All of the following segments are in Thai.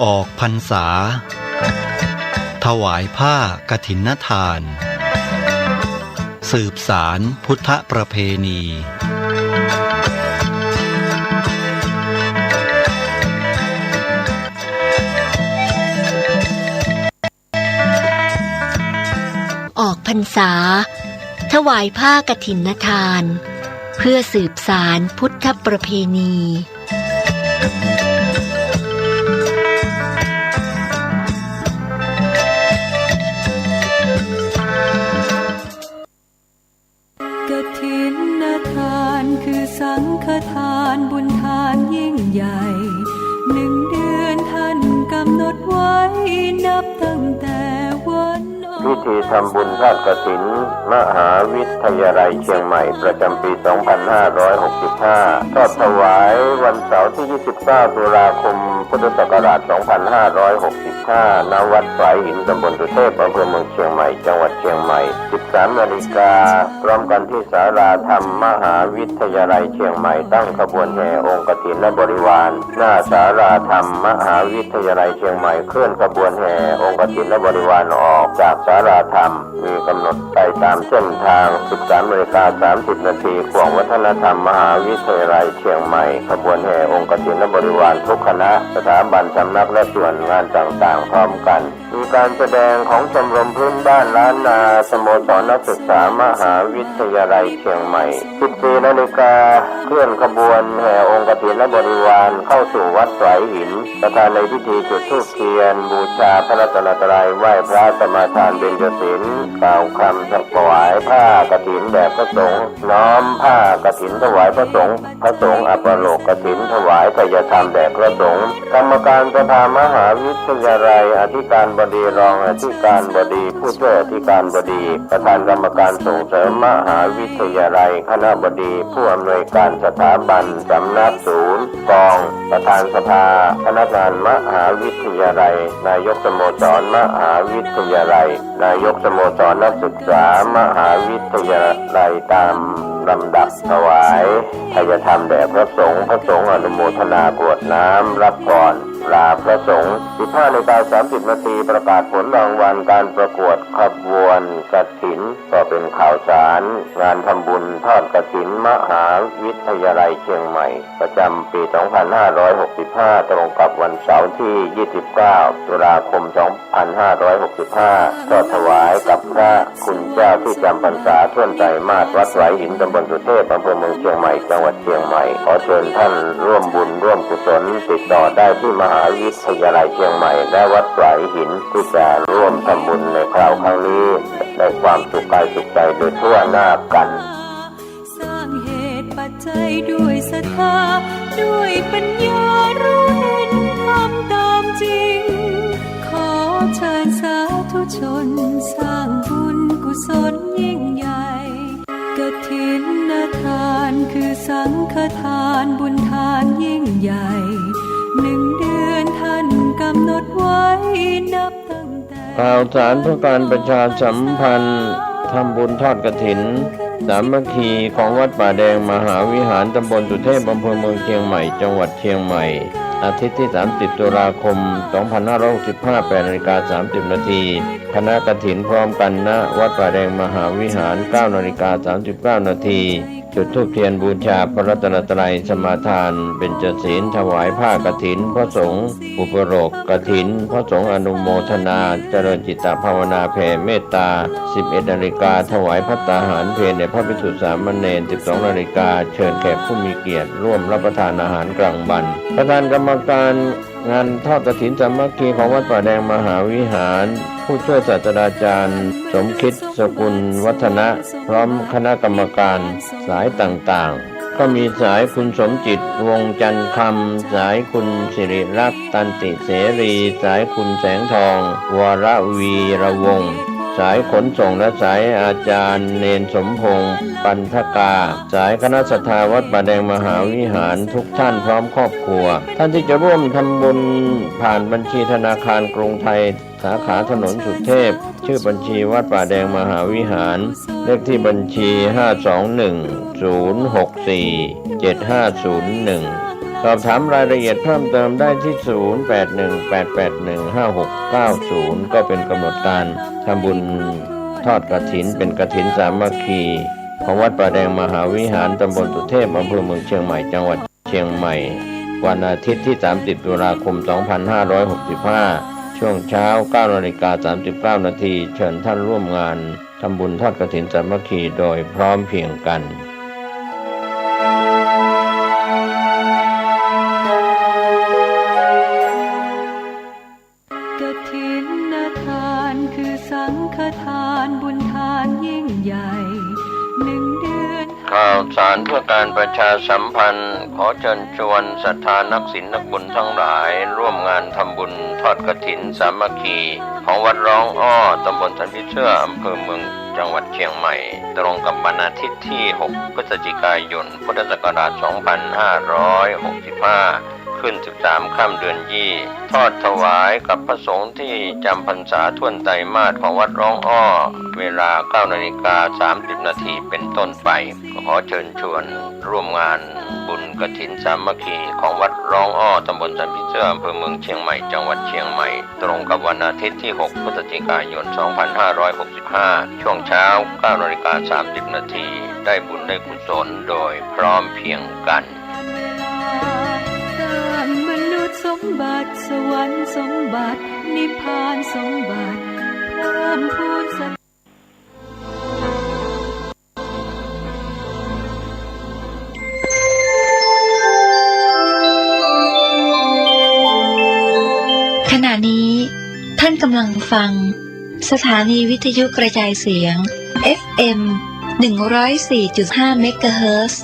ออกพรรษาถวายผ้ากฐินทานสืบสารพุทธประเพณีออกพรรษาถวายผ้ากฐินทานเพื่อสืบสารพุทธประเพณีกฐินทานคือสังฆทานบุญทานยิ่งใหญ่1 เดือนท่านกำหนดไว้นับตั้งแต่วันพิธีทำบุญทอดกฐินมหาวิทยาลัยเชียงใหม่ประจำปี 2565 ทอดถวายวันเสาร์ที่ 29 ตุลาคม พุทธศักราช 2565 ณ วัดฝายหิน ตำบลสุเทพ อำเภอเมืองเชียงใหม่ จังหวัดเชียงใหม่ 13 นาฬิกาพร้อมกันที่ศาลาธรรมมหาวิทยาลัยเชียงใหม่ตั้งขบวนแห่องค์กฐินและบริวารหน้าศาลาธรรมมหาวิทยาลัยเชียงใหม่เคลื่อนขบวนแห่องค์กฐินและบริวารออกจากศาลาธรรมมีกำหนดไปตามเส้นทาง 13:30 นาทีขวงวัฒนธรรมมหาวิทยาลัยเชียงใหม่ขบวนแห่องค์กฐินและบริวารทุกคณะสถาบันสำนักและส่วนงานต่างๆพร้อมกันมีการแสดงของชมรมพื้นบ้านล้านนาสโมสรนักศึกษามหาวิทยาลัยเชียงใหม่ 14 นาฬิกาเคลื่อนขบวนแห่องค์กฐินและบริวารเข้าสู่วัดฝายหินประธานในพิธีจุดธูปเทียนบูชาพระรัตนตรัยไหว้พระสมาทานเบญจศีลกล่าวคำถวายผ้ากฐินแด่พระสงฆ์น้อมผ้ากฐินถวายพระสงฆ์อัปโลกกฐินถวายไตรธรรมแด่พระสงฆ์กรรมการสภามหาวิทยาลัยอธิการบดีรองอธิการบดีผู้ช่วยอธิการบดีประธานกรรมการส่งเสริมมหาวิทยาลัยคณบดีผู้อำนวยการสถาบันสำนักศูนย์กองประธานสภาพนักงานมหาวิทยาลัยนายกสโมสรมหาวิทยาลัยนายกสโมสรนักศึกษามหาวิทยาลัยตามลำดับถวายไตรธรรมแด่พระสงฆ์อนุโมทนากรวดน้ำรับพรลาพระสงฆ์ 15:30 นาทีประกาศผลรางวัลการประกวดขบวนกฐินก็เป็นข่าวสารงานทำบุญทอดกฐินมหาวิทยาลัยเชียงใหม่ประจำปี 2565 ตรงกับวันเสาร์ที่ 29 ตุลาคม 2565 ทอดถวายกับพระคุณเจ้าที่จำพรรษาท่วนไตรมาสวัดฝายหินตำบลสุเทพอำเภอเมืองเชียงใหม่จังหวัดเชียงใหม่ขอเชิญท่านร่วมบุญร่วมกุศลติดต่อได้ที่มหาวิทยาลัยเชียงใหม่และวัดฝายหินที่จะร่วมทำบุญในคราวครั้งนี้ได้ความสุขกายสุขใจโดยทั่วหน้ากันสร้างเหตุปัจจัยด้วยศรัทธาด้วยปัญญารู้เห็นทำตามจริงขอเชิญสาธุชนสร้างบุญกุศลยิ่งใหญ่กฐินทานคือสังฆทานบุญทานยิ่งใหญ่1 เดือนท่านกำหนดไว้นับตั้งแต่ข่าวสารเพื่อการประชาสัมพันธ์ทำบุญทอดกฐินสามัคคีของวัดป่าแดงมหาวิหารตำบลสุเทพอำเภอเมืองเชียงใหม่จังหวัดเชียงใหม่อาทิตย์ที่ 30 ตุลาคม 2565 8:30 นาทีคณะกฐินพร้อมกันณวัดป่าแดงมหาวิหาร 9:39 นาทีจุดธูปเทียนบูชาพระรัตนตรัยสมาทานเบญจศีลถวายผ้ากฐินพระสงฆ์อุปโลกกฐินพระสงฆ์อนุโมทนาเจริญจิตภาวนาแผ่เมตตา 11 นาฬิกาถวายภัตตาหารเพลแด่พระภิกษุสามเณร 12 นาฬิกาเชิญแขกผู้มีเกียรติร่วมรับประทานอาหารกลางวันประธานกรรมการงานทอดกฐินสามัคคีของวัดป่าแดงมหาวิหารผู้ช่วยศาสตราจารย์สมคิดสกุลวัฒนะพร้อมคณะกรรมการสายต่างๆก็มีสายคุณสมจิตวงจันทร์คำสายคุณสิริรักษ์ตันติเสรีสายคุณแสงทองวรวีระวงศ์สายขนส่งและสายอาจารย์เนนสมพงษ์ปันธกาสายคณะศรัทธาวัดป่าแดงมหาวิหารทุกท่านพร้อมครอบครัวท่านที่จะร่วมทำบุญผ่านบัญชีธนาคารกรุงไทยสาขาถนนสุเทพชื่อบัญชีวัดป่าแดงมหาวิหารเลขที่บัญชี 521-064-7501 สอบถามรายละเอียดเพิ่มเติมได้ที่ 0818815690 ก็เป็นกำหนดการทำบุญทอดกฐินเป็นกฐินสามัคคีของวัดป่าแดงมหาวิหารตำบลสุเทพอำเภอเมืองเชียงใหม่จังหวัดเชียงใหม่วันอาทิตย์ที่ 30 ตุลาคม 2565 ช่วงเช้า 9:39 นาทีเชิญท่านร่วมงานทำบุญทอดกฐินสามัคคีโดยพร้อมเพรียงกันกฐินทานคือสังฆทานบุญทานยิ่งใหญ่1 เดือนข่าวสารเพื่อการประชาสัมพันธ์ขอเชิญชวนศรัทธานักศีลนักบุญทั้งหลายร่วมงานทำบุญทอดกฐินสามัคคีของวัดร้องอ้อตำบลสันพิเชื่ออำเภอเมืองจังหวัดเชียงใหม่ตรงกับวันอาทิตย์ที่ 6 พฤศจิกายน พุทธศักราช 2565 ขึ้น 13 ค่ำเดือนยี่ทอดถวายกับพระสงฆ์ที่จำพรรษาท่วนไตรมาสของวัดร้องอ้อเวลา 9:30 นาทีเป็นต้นไปขอเชิญชวนร่วมงานบุญกฐินสามัคคีของวัดร้องอ้อตำบลสันพิเชื่ออำเภอเมืองเชียงใหม่จังหวัดเชียงใหม่ตรงกับวันอาทิตย์ที่ 6 พฤศจิกายน 2565 ช่วงเช้า 9:30 นาทีได้บุญได้กุศลโดยพร้อมเพรียงกันมนุษย์สมบัติสวรรค์สมบัตินิพพานสมบัติเพิ่มพูนสันขณะนี้ท่านกำลังฟังสถานีวิทยุกระจายเสียง FM 104.5 เมกะเฮิรตซ์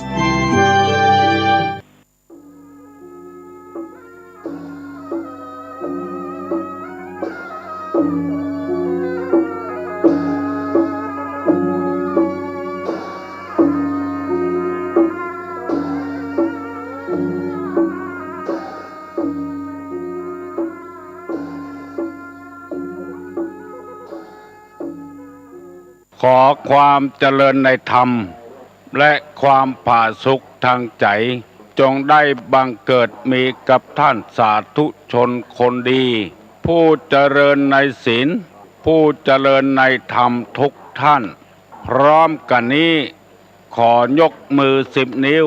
ขอความเจริญในธรรมและความผาสุกทางใจจงได้บังเกิดมีกับท่านสาธุชนคนดีผู้เจริญในศีลผู้เจริญในธรรมทุกท่านพร้อมกันนี้ขอยกมือ10 นิ้ว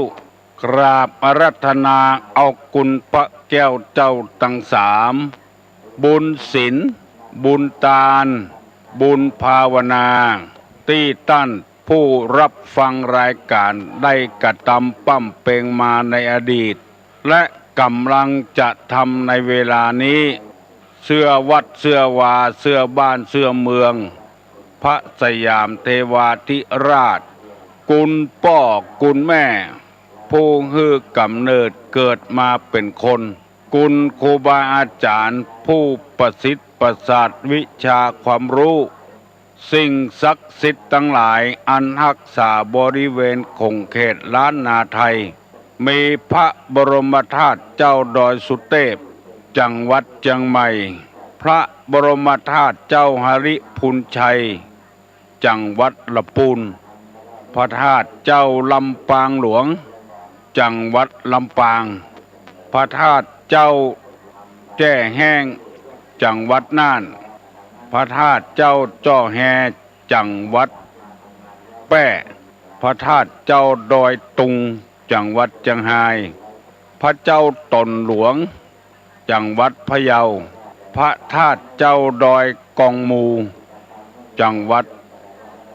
กราบอาราธนาเอากุณพระแก้วเจ้าทั้ง3บุญศีลบุญทานบุญภาวนาที่ท่านผู้รับฟังรายการได้กระทำปั้มเปงมาในอดีตและกำลังจะทำในเวลานี้เสื้อวัดเสื้อวาเสื้อบ้านเสื้อเมืองพระสยามเทวาธิราชกุลพ่อกุลแม่ผู้ฮือกำเนิดเกิดมาเป็นคนกุลครูบาอาจารย์ผู้ประสิทธิ์ประสาทวิชาความรู้สิ่งศักดิ์สิทธิ์ทั้งหลายอันรักษาบริเวณคงเขตล้านนาไทยมีพระบรมธาตุเจ้าดอยสุเทพจังหวัดเชียงใหม่พระบรมธาตุเจ้าหฤพุนชัยจังหวัดลำพูนพระธาตุเจ้าลำปางหลวงจังหวัดลำปางพระธาตุเจ้าแจ้แห้งจังหวัดน่านพระธาตุเจ้าจ้อแฮจังหวัดแป้พระธาตุเจ้าดอยตุงจังหวัดเชียงรายพระเจ้าตนหลวงจังหวัดพะเยาพระธาตุเจ้าดอยกองมูจังหวัด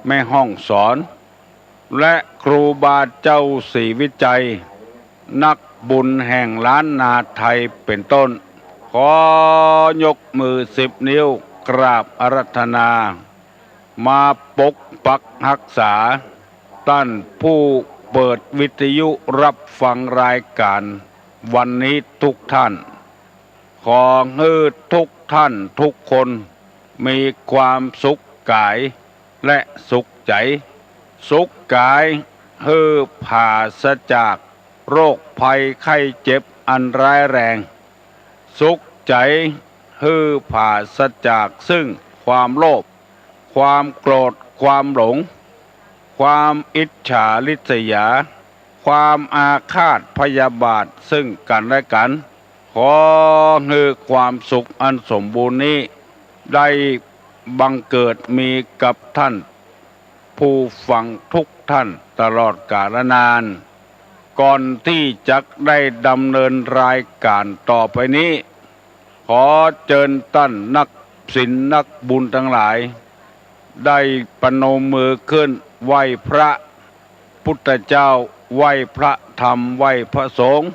แม่ฮ่องสอนและครูบาเจ้าศรีวิจัยนักบุญแห่งล้านนาไทยเป็นต้นขอยกมือ10 นิ้วกราบอาราธนามาปกปักรักษาท่านผู้เปิดวิทยุรับฟังรายการวันนี้ทุกท่านขอให้ทุกท่านทุกคนมีความสุขกายและสุขใจสุขกายให้ปราศจากโรคภัยไข้เจ็บอันร้ายแรงสุขใจให้ปราศจากซึ่งความโลภความโกรธความหลงความอิจฉาริษยาค ความอาฆาตพยาบาทซึ่งกันและกัน ขอให้ความสุขอันสมบูรณ์นี้ได้บังเกิดมีกับท่านผู้ฟังทุกท่านตลอดกาลนานก่อนที่จะได้ดำเนินรายการต่อไปนี้ขอเชิญท่านนักศีลนักบุญทั้งหลายได้ประนมมือขึ้นไหว้พระพุทธเจ้าไหว้พระธรรมไหว้พระสงฆ์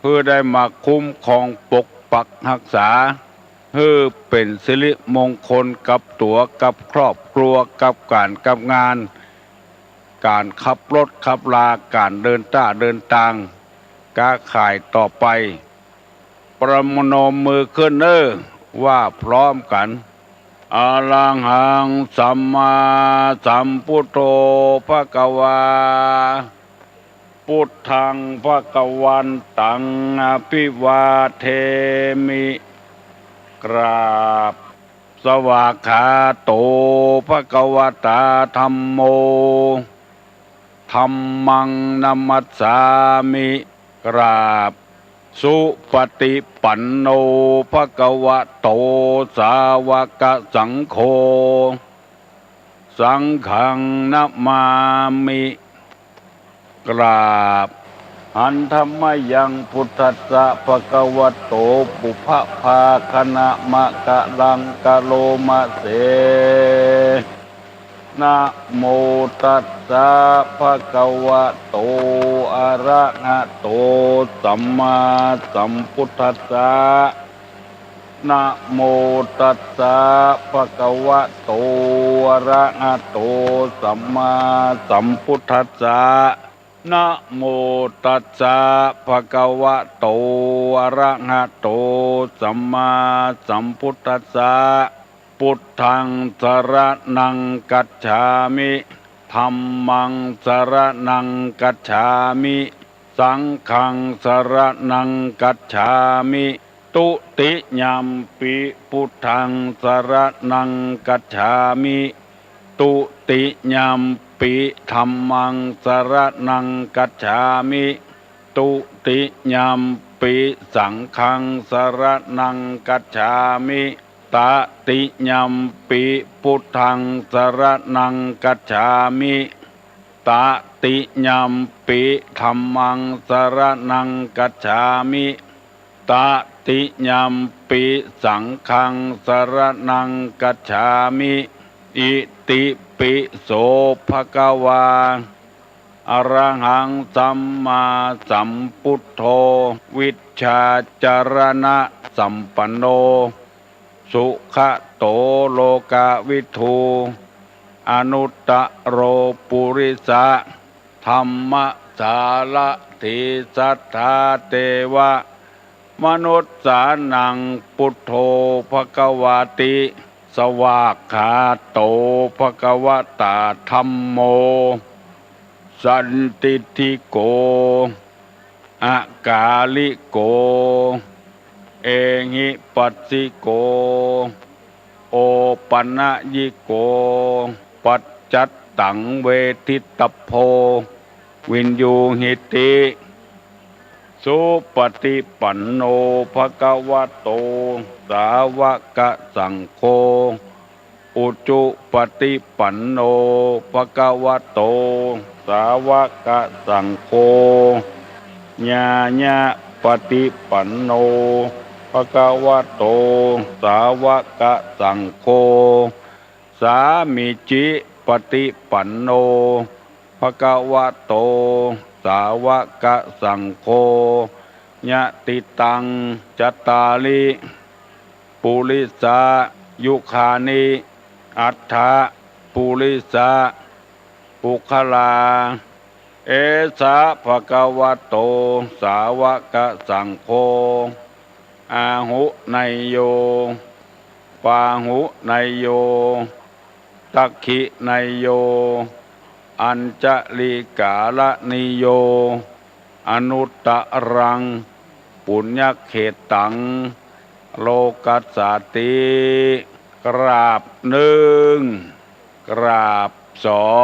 เพื่อได้มาคุ้มครองปกปักรักษาเพื่อเป็นสิริมงคลกับตัวกับครอบครัวกับการกับงานการขับรถขับลาการเดินทางค้าขายต่อไปประนมมือขึ้นว่าพร้อมกันอะระหังสัมมาสัมพุทโธภควาพุทธังภควันตังอภิวาเทมิกราบสวากขาโตภควตาธัมโมธัมมังนัมมัสสามิกราบสุปฏิปันโนภควโตสาวกสังโฆสังฆังนะมามิกราบหันธรรมยังพุทธัสสะภควโตปุพพาคณะมะกะลังกะโลมะเสนะโมตัสสะภะคะวะโตอะระหะโตสัมมาสัมพุทธัสสะนะโมตัสสะภะคะวะโตอะระหะโตสัมมาสัมพุทธัสสะนะโมตัสสะภะคะวะโตอะระหะโตสัมมาสัมพุทธัสสะพุทธังสรณังกัจฉามิธัมมังสรณังกัจฉามิสังฆังสรณังกัจฉามิตุติยัมปิพุทธังสรณังกัจฉามิตุติยัมปิธัมมังสรณังกัจฉามิตุติยัมปิสังฆังสรณังกัจฉามิตติยัมปิพุทธังสรณังกัจฉามิตติยัมปิธัมมังสรณังกัจฉามิตติยัมปิสังฆังสรณังกัจฉามิอิติปิโสภควาอะระหังสัมมาสัมพุทโธวิชชาจารณะสัมปันโนสุขโตโลกวิทูอนุตตโรปุริสะธัมมสารถิสัทธาเทวะมนุษย์สานังพุทโธภควาติสวากขาโตภควตาธัมโมสันติทิโกอากาลิโกเอหิปัสสิโกโอปัญญิโกปัจจัตตังเวทิตโพวินยูหิติสุปฏิปันโนภควโตสาวกสังโฆอุจุปฏิปันโนภควโตสาวกสังโฆญาญาปฏิปันโนภควโตสาวกสังโฆสามิจิปฏิปันโนภควโตสาวกสังโฆญะติตังจัตตาลิปุริสายุคานิอัฏฐะปุริสาปุคลาเอสะภควโตสาวกสังโฆอาหุไนโยปาหุไนโยตักขิไนโยอัญจลิกาลนิโยอนุตตรังปุญญเขตังโลกัสสติกราบหนึ่งกราบสอ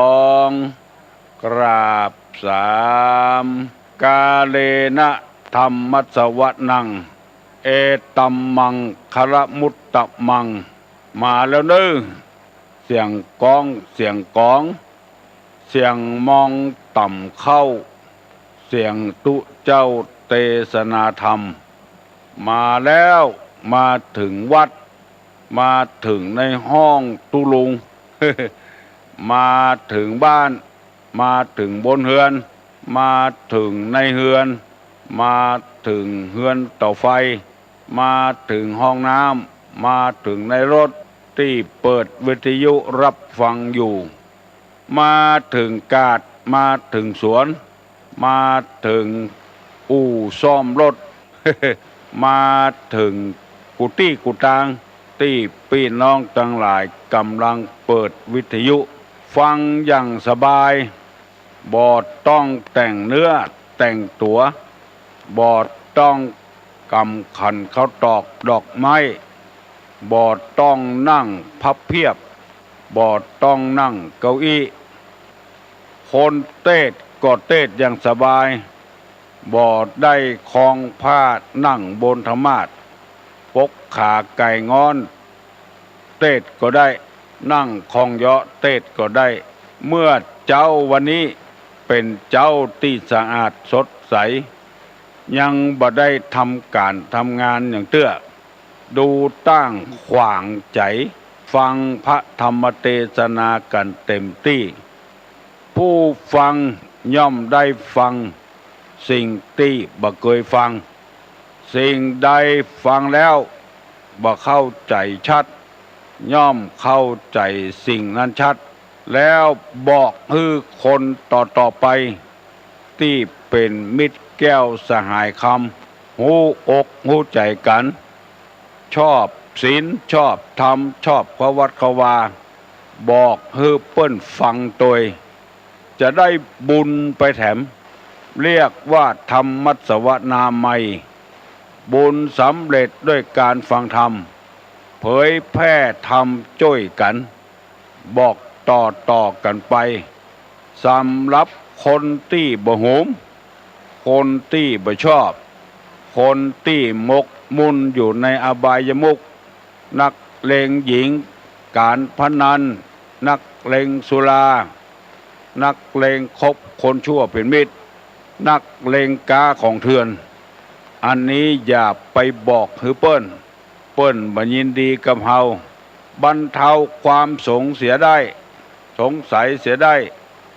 งกราบ กาเลนะธรรมัสสวนังเอตัมมังคารมุตตะมังมาแล้วเนอเสียงกองเสียงกองเสียงมองต่ำเข้าเสียงตุเจ้าเทศนาธรรมมาแล้วมาถึงวัดมาถึงในห้องตุลุง มาถึงบ้านมาถึงบนเฮือนมาถึงในเฮือนมาถึงเฮือนเตาไฟมาถึงห้องน้ำมาถึงในรถที่เปิดวิทยุรับฟังอยู่มาถึงกาดมาถึงสวนมาถึงอู่ซ่อมรถ มาถึงกุฏิกุฏางที่พี่น้องทั้งหลายกำลังเปิดวิทยุฟังอย่างสบายบอดต้องแต่งเนื้อแต่งตัวบอดต้องกำขันเขาตอกดอกไม้บอดต้องนั่งพับเพียบบอดต้องนั่งเก้าอี้คนเทศก็เทศอย่างสบายบอดได้คลองผ้านั่งบนธรรมาสน์ปกขาไก่งอนเทศก็ได้นั่งคองเยาะเทศก็ได้เมื่อเจ้าวันนี้เป็นเจ้าที่สะอาดสดใสยังบ่ได้ทำการทำงานอย่างเตื้อดูตั้งขวางใจฟังพระธรรมเทศนากันเต็มที่ผู้ฟังย่อมได้ฟังสิ่งที่บ่เคยฟังสิ่งใดฟังแล้วบ่เข้าใจชัดย่อมเข้าใจสิ่งนั้นชัดแล้วบอกให้คนต่อไปที่เป็นมิตรแก้วสหายคำหูอกหูใจกันชอบศีลชอบธรรมชอบพระวัดขวาบอกให้เปิ้นฟังตัวจะได้บุญไปแถมเรียกว่าธรรมัสสวนามัยบุญสำเร็จด้วยการฟังธรรมเผยแพร่ธรรมช่วยกันบอกต่อกันไปสำหรับคนที่บ่โหมคนที่บ่ชอบคนที่หมกมุ่นอยู่ในอบายมุขนักเลงหญิงการพนันนักเลงสุรานักเลงคบคนชั่วเป็นมิตรนักเลงกาของเถื่อนอันนี้อย่าไปบอกให้เปิ้นบ่ยินดีกับเฮาบรรเทาความสงเสียได้สงสัยเสียได้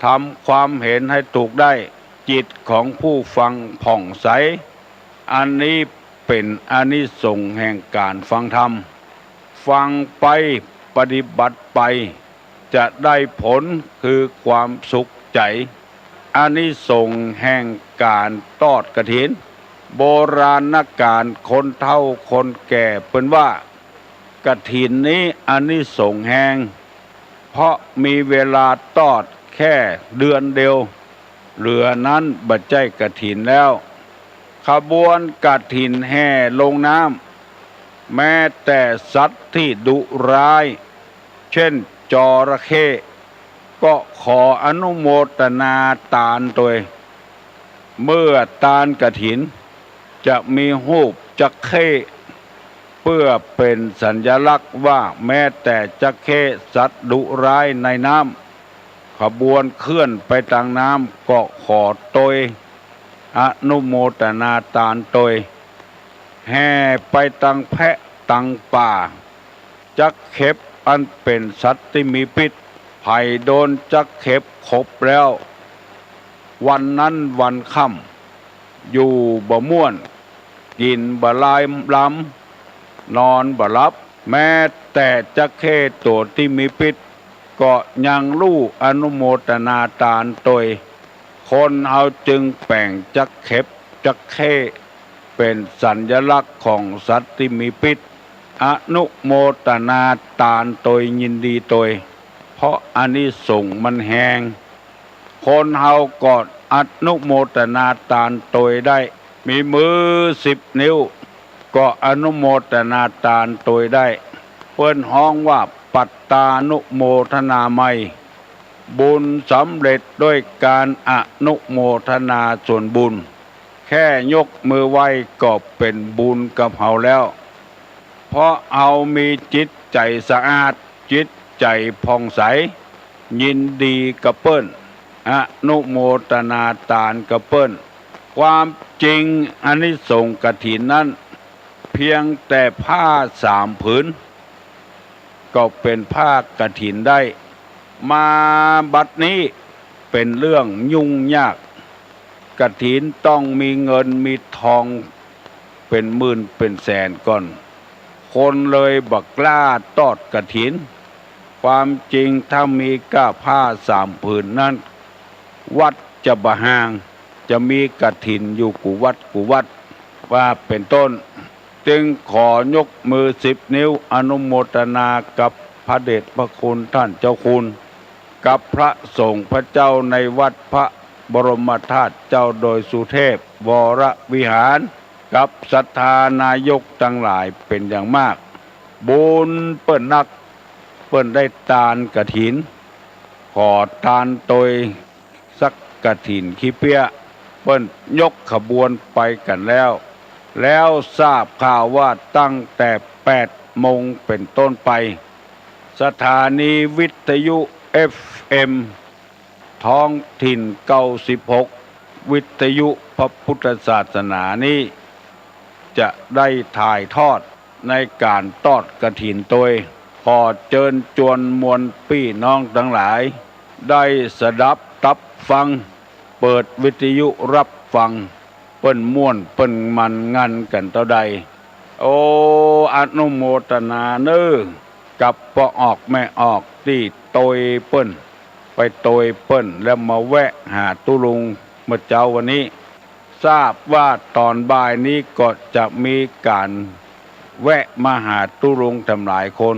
ทำความเห็นให้ถูกได้จิตของผู้ฟังผ่องใสอันนี้เป็นอานิสงส์แห่งการฟังธรรมฟังไปปฏิบัติไปจะได้ผลคือความสุขใจอานิสงส์แห่งการทอดกฐินโบราณการคนเฒ่าคนแก่เพิ่นว่ากฐินนี้อานิสงส์แห่งเพราะมีเวลาทอดแค่เดือนเดียวเหลือนั้นบัดใจกฐินแล้วขบวนกฐินแห่ลงน้ำแม้แต่สัตว์ที่ดุร้ายเช่นจระเข้ก็ขออนุโมทนาทานตัวเมื่อทานกฐินจะมีรูปจระเข้เพื่อเป็นสัญลักษณ์ว่าแม้แต่จระเข้สัตว์ดุร้ายในน้ำขบวนเคลื่อนไปทางน้ำก็ขอตัวอนุโมทนาทานตัวแห่ไปทางแพะทางป่าจักเข็บอันเป็นสัตว์ที่มีพิษไผ่โดนจักเข็บขบแล้ววันนั้นวันค่ำอยู่บ่ม่วนกินบ่ลายล้ำนอนบ่หลับแม้แต่จักเข้ตัวที่มีพิษก็ยังรู้อนุโมทนาทานตัวคนเอาจึงแป่งจักเข็บจักเข้เป็นสัญลักษณ์ของสัตว์ที่มีพิษอนุโมทนาทานตัวยินดีตัวเพราะอานิสงส์มันแหงคนเฮาก็อนุโมทนาทานตัวได้มีมือ10 นิ้วก็อนุโมทนาทานตัวได้เพิ่นฮ้องว่าปัตตานุโมทนาไม บุญสำเร็จด้วยการอนุโมทนาส่วนบุญแค่ยกมือไหว้ก็เป็นบุญกับเฮาแล้วเพราะเอามีจิตใจสะอาดจิตใจผ่องใสยินดีกับเปิ้นอนุโมทนาทานกับเปิ้นความจริงอานิสงส์กฐินนั้นเพียงแต่ผ้า3 ผืนก็เป็นผ้ากฐินได้มาบัดนี้เป็นเรื่องยุ่งยากกฐินต้องมีเงินมีทองเป็นหมื่นเป็นแสนก่อนคนเลยบักกล้าตอดกฐินความจริงถ้ามีก้าผ้า3 ผืนนั้นวัดจะบะห่างจะมีกฐินอยู่กูวัดว่าเป็นต้นจึงขอยกมือ10 นิ้วอนุโมทนากับพระเดชพระคุณท่านเจ้าคุณกับพระสงฆ์พระเจ้าในวัดพระบรมธาตุเจ้าโดยสุเทพวรวิหารกับศรัทธานายกทั้งหลายเป็นอย่างมากบุญเปิ้นนักเปิ้นได้ทานกฐินขอทานโดยสักกฐินขี้เปียเปิ้นยกขบวนไปกันแล้วทราบข่าวว่าตั้งแต่8 โมงเป็นต้นไปสถานีวิทยุ FM ท้องถิ่น96วิทยุพระพุทธศาสนานี้จะได้ถ่ายทอดในการทอดกฐินโดยขอเชิญชวนมวลพี่น้องทั้งหลายได้สดับรับฟังเปิดวิทยุรับฟังเปิ้นม่วนเปิ้นมันงันกันเท่าใดโออนุโมทนาเน้อกับพ่อออกแม่ออกที่โตยเปิ้นไปโตยเปิ้นแล้วมาแวะหาตุลุงเมื่อเจ้าวันนี้ทราบว่าตอนบ่ายนี้ก็จะมีการแวะมาหาตุลุงทำหลายคน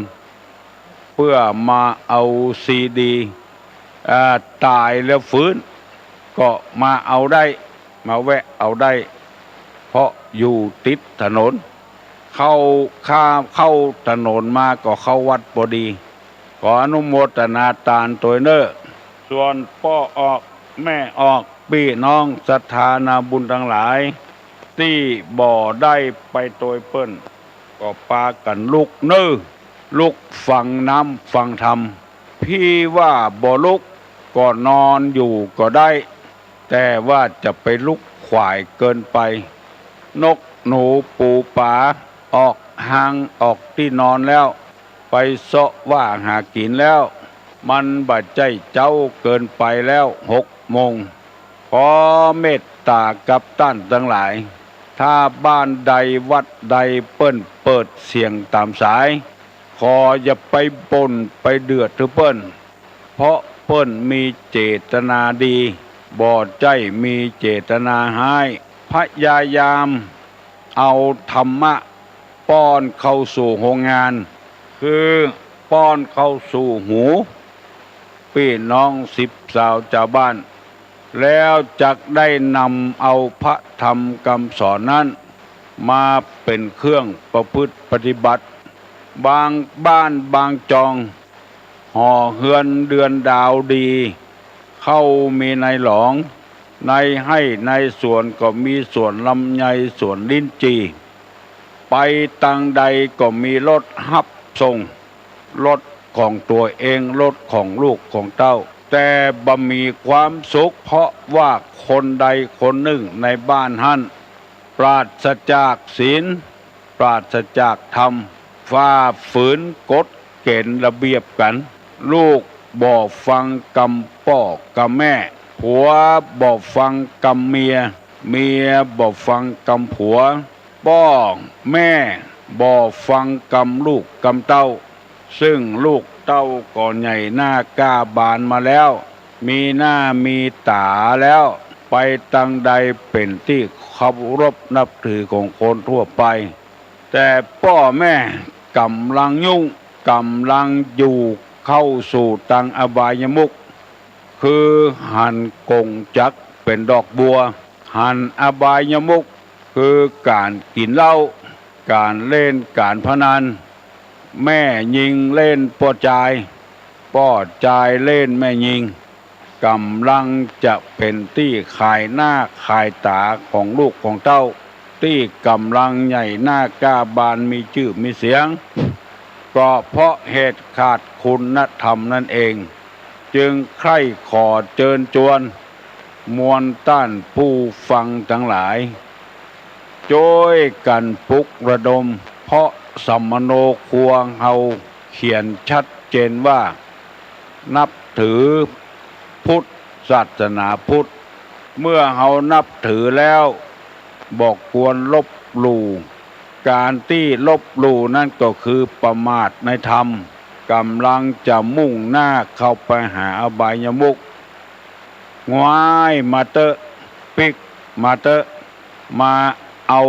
เพื่อมาเอาซีดีตายแล้วฟื้นก็มาเอาได้มาแวะเอาได้เพราะอยู่ติดถนนเข้าถนนมาก็เข้าวัดพอดีขออนุโมทนาทานตัวเนอส่วนพ่อออกแม่ออกพี่น้องศรัทธานาบุญทั้งหลายที่บ่ได้ไปตัวเปิ้นก็ปากันลุกเนอลุกฟังน้ำฟังธรรมพี่ว่าบ่ลุกก็นอนอยู่ก็ได้แต่ว่าจะไปลุกขวายเกินไปนกหนูปูป่าออกห่างออกที่นอนแล้วไปเสาะว่าหากินแล้วมันบาดใจเจ้าเกินไปแล้ว6 โมงขอเมตตากับท่านทั้งหลายถ้าบ้านใดวัดใดเปิ้นเปิดเสียงตามสายขออย่าไปบ่นไปเดือดหรือเปิ้นเพราะเปิ้นมีเจตนาดีบ่ใจมีเจตนาให้พยายามเอาธรรมะป้อนเข้าสู่โรงงานคือป้อนเข้าสู่หูพี่น้อง10 สาวชาวบ้านแล้วจักได้นำเอาพระธรรมคำสอนนั้นมาเป็นเครื่องประพฤติปฏิบัติบางบ้านบางจองห่อเฮือนเดือนดาวดีเข้ามีในหลองในให้ในสวนก็มีสวนลำไยสวนลิ้นจีไปตังใดก็มีรถฮับส่งรถของตัวเองรถของลูกของเต้าแต่บ่มีความสุขเพราะว่าคนใดคนหนึ่งในบ้านหั่นปราศจากศีลปราศจากธรรมฝ่าฝืนกฎเกณฑ์ระเบียบกันลูกบ่ฟังกำพ่อกำแม่ผัวบ่ฟังกำเมียบ่ฟังกำผัวพ่อแม่บ่ฟังกำลูกกำเต้าซึ่งลูกเต้าก็ใหญ่หน้ากล้าบานมาแล้วมีหน้ามีตาแล้วไปตังใดเป็นที่เคารพนับถือของคนทั่วไปแต่พ่อแม่กำลังยุ่งกำลังอยู่เข้าสู่ตังอบายมุขคือหันกงจักเป็นดอกบัวหันอบายมุขคือการกินเหล้าการเล่นการพนันแม่ยิงเล่นปอจาย ป้อจายเล่นแม่ยิงกำลังจะเป็นที่ขายหน้าขายตาของลูกของเต้าที่กำลังใหญ่หน้ากล้าบานมีชื่อมีเสียงก็เพราะเหตุขาดคุณธรรมนั่นเองจึงใคร่ขอเชิญชวนมวลต้านผู้ฟังทั้งหลายช่วยกันปลุกระดมเพราะสัมมโนควงเฮาเขียนชัดเจนว่านับถือพุทธศาสนาพุทธเมื่อเฮานับถือแล้วบอกควรลบหลู่การที่ลบหลู่นั่นก็คือประมาทในธรรมกำลังจะมุ่งหน้าเข้าไปหาอบายมุขงวายมาเตอะปิกมาเตอะมาเอา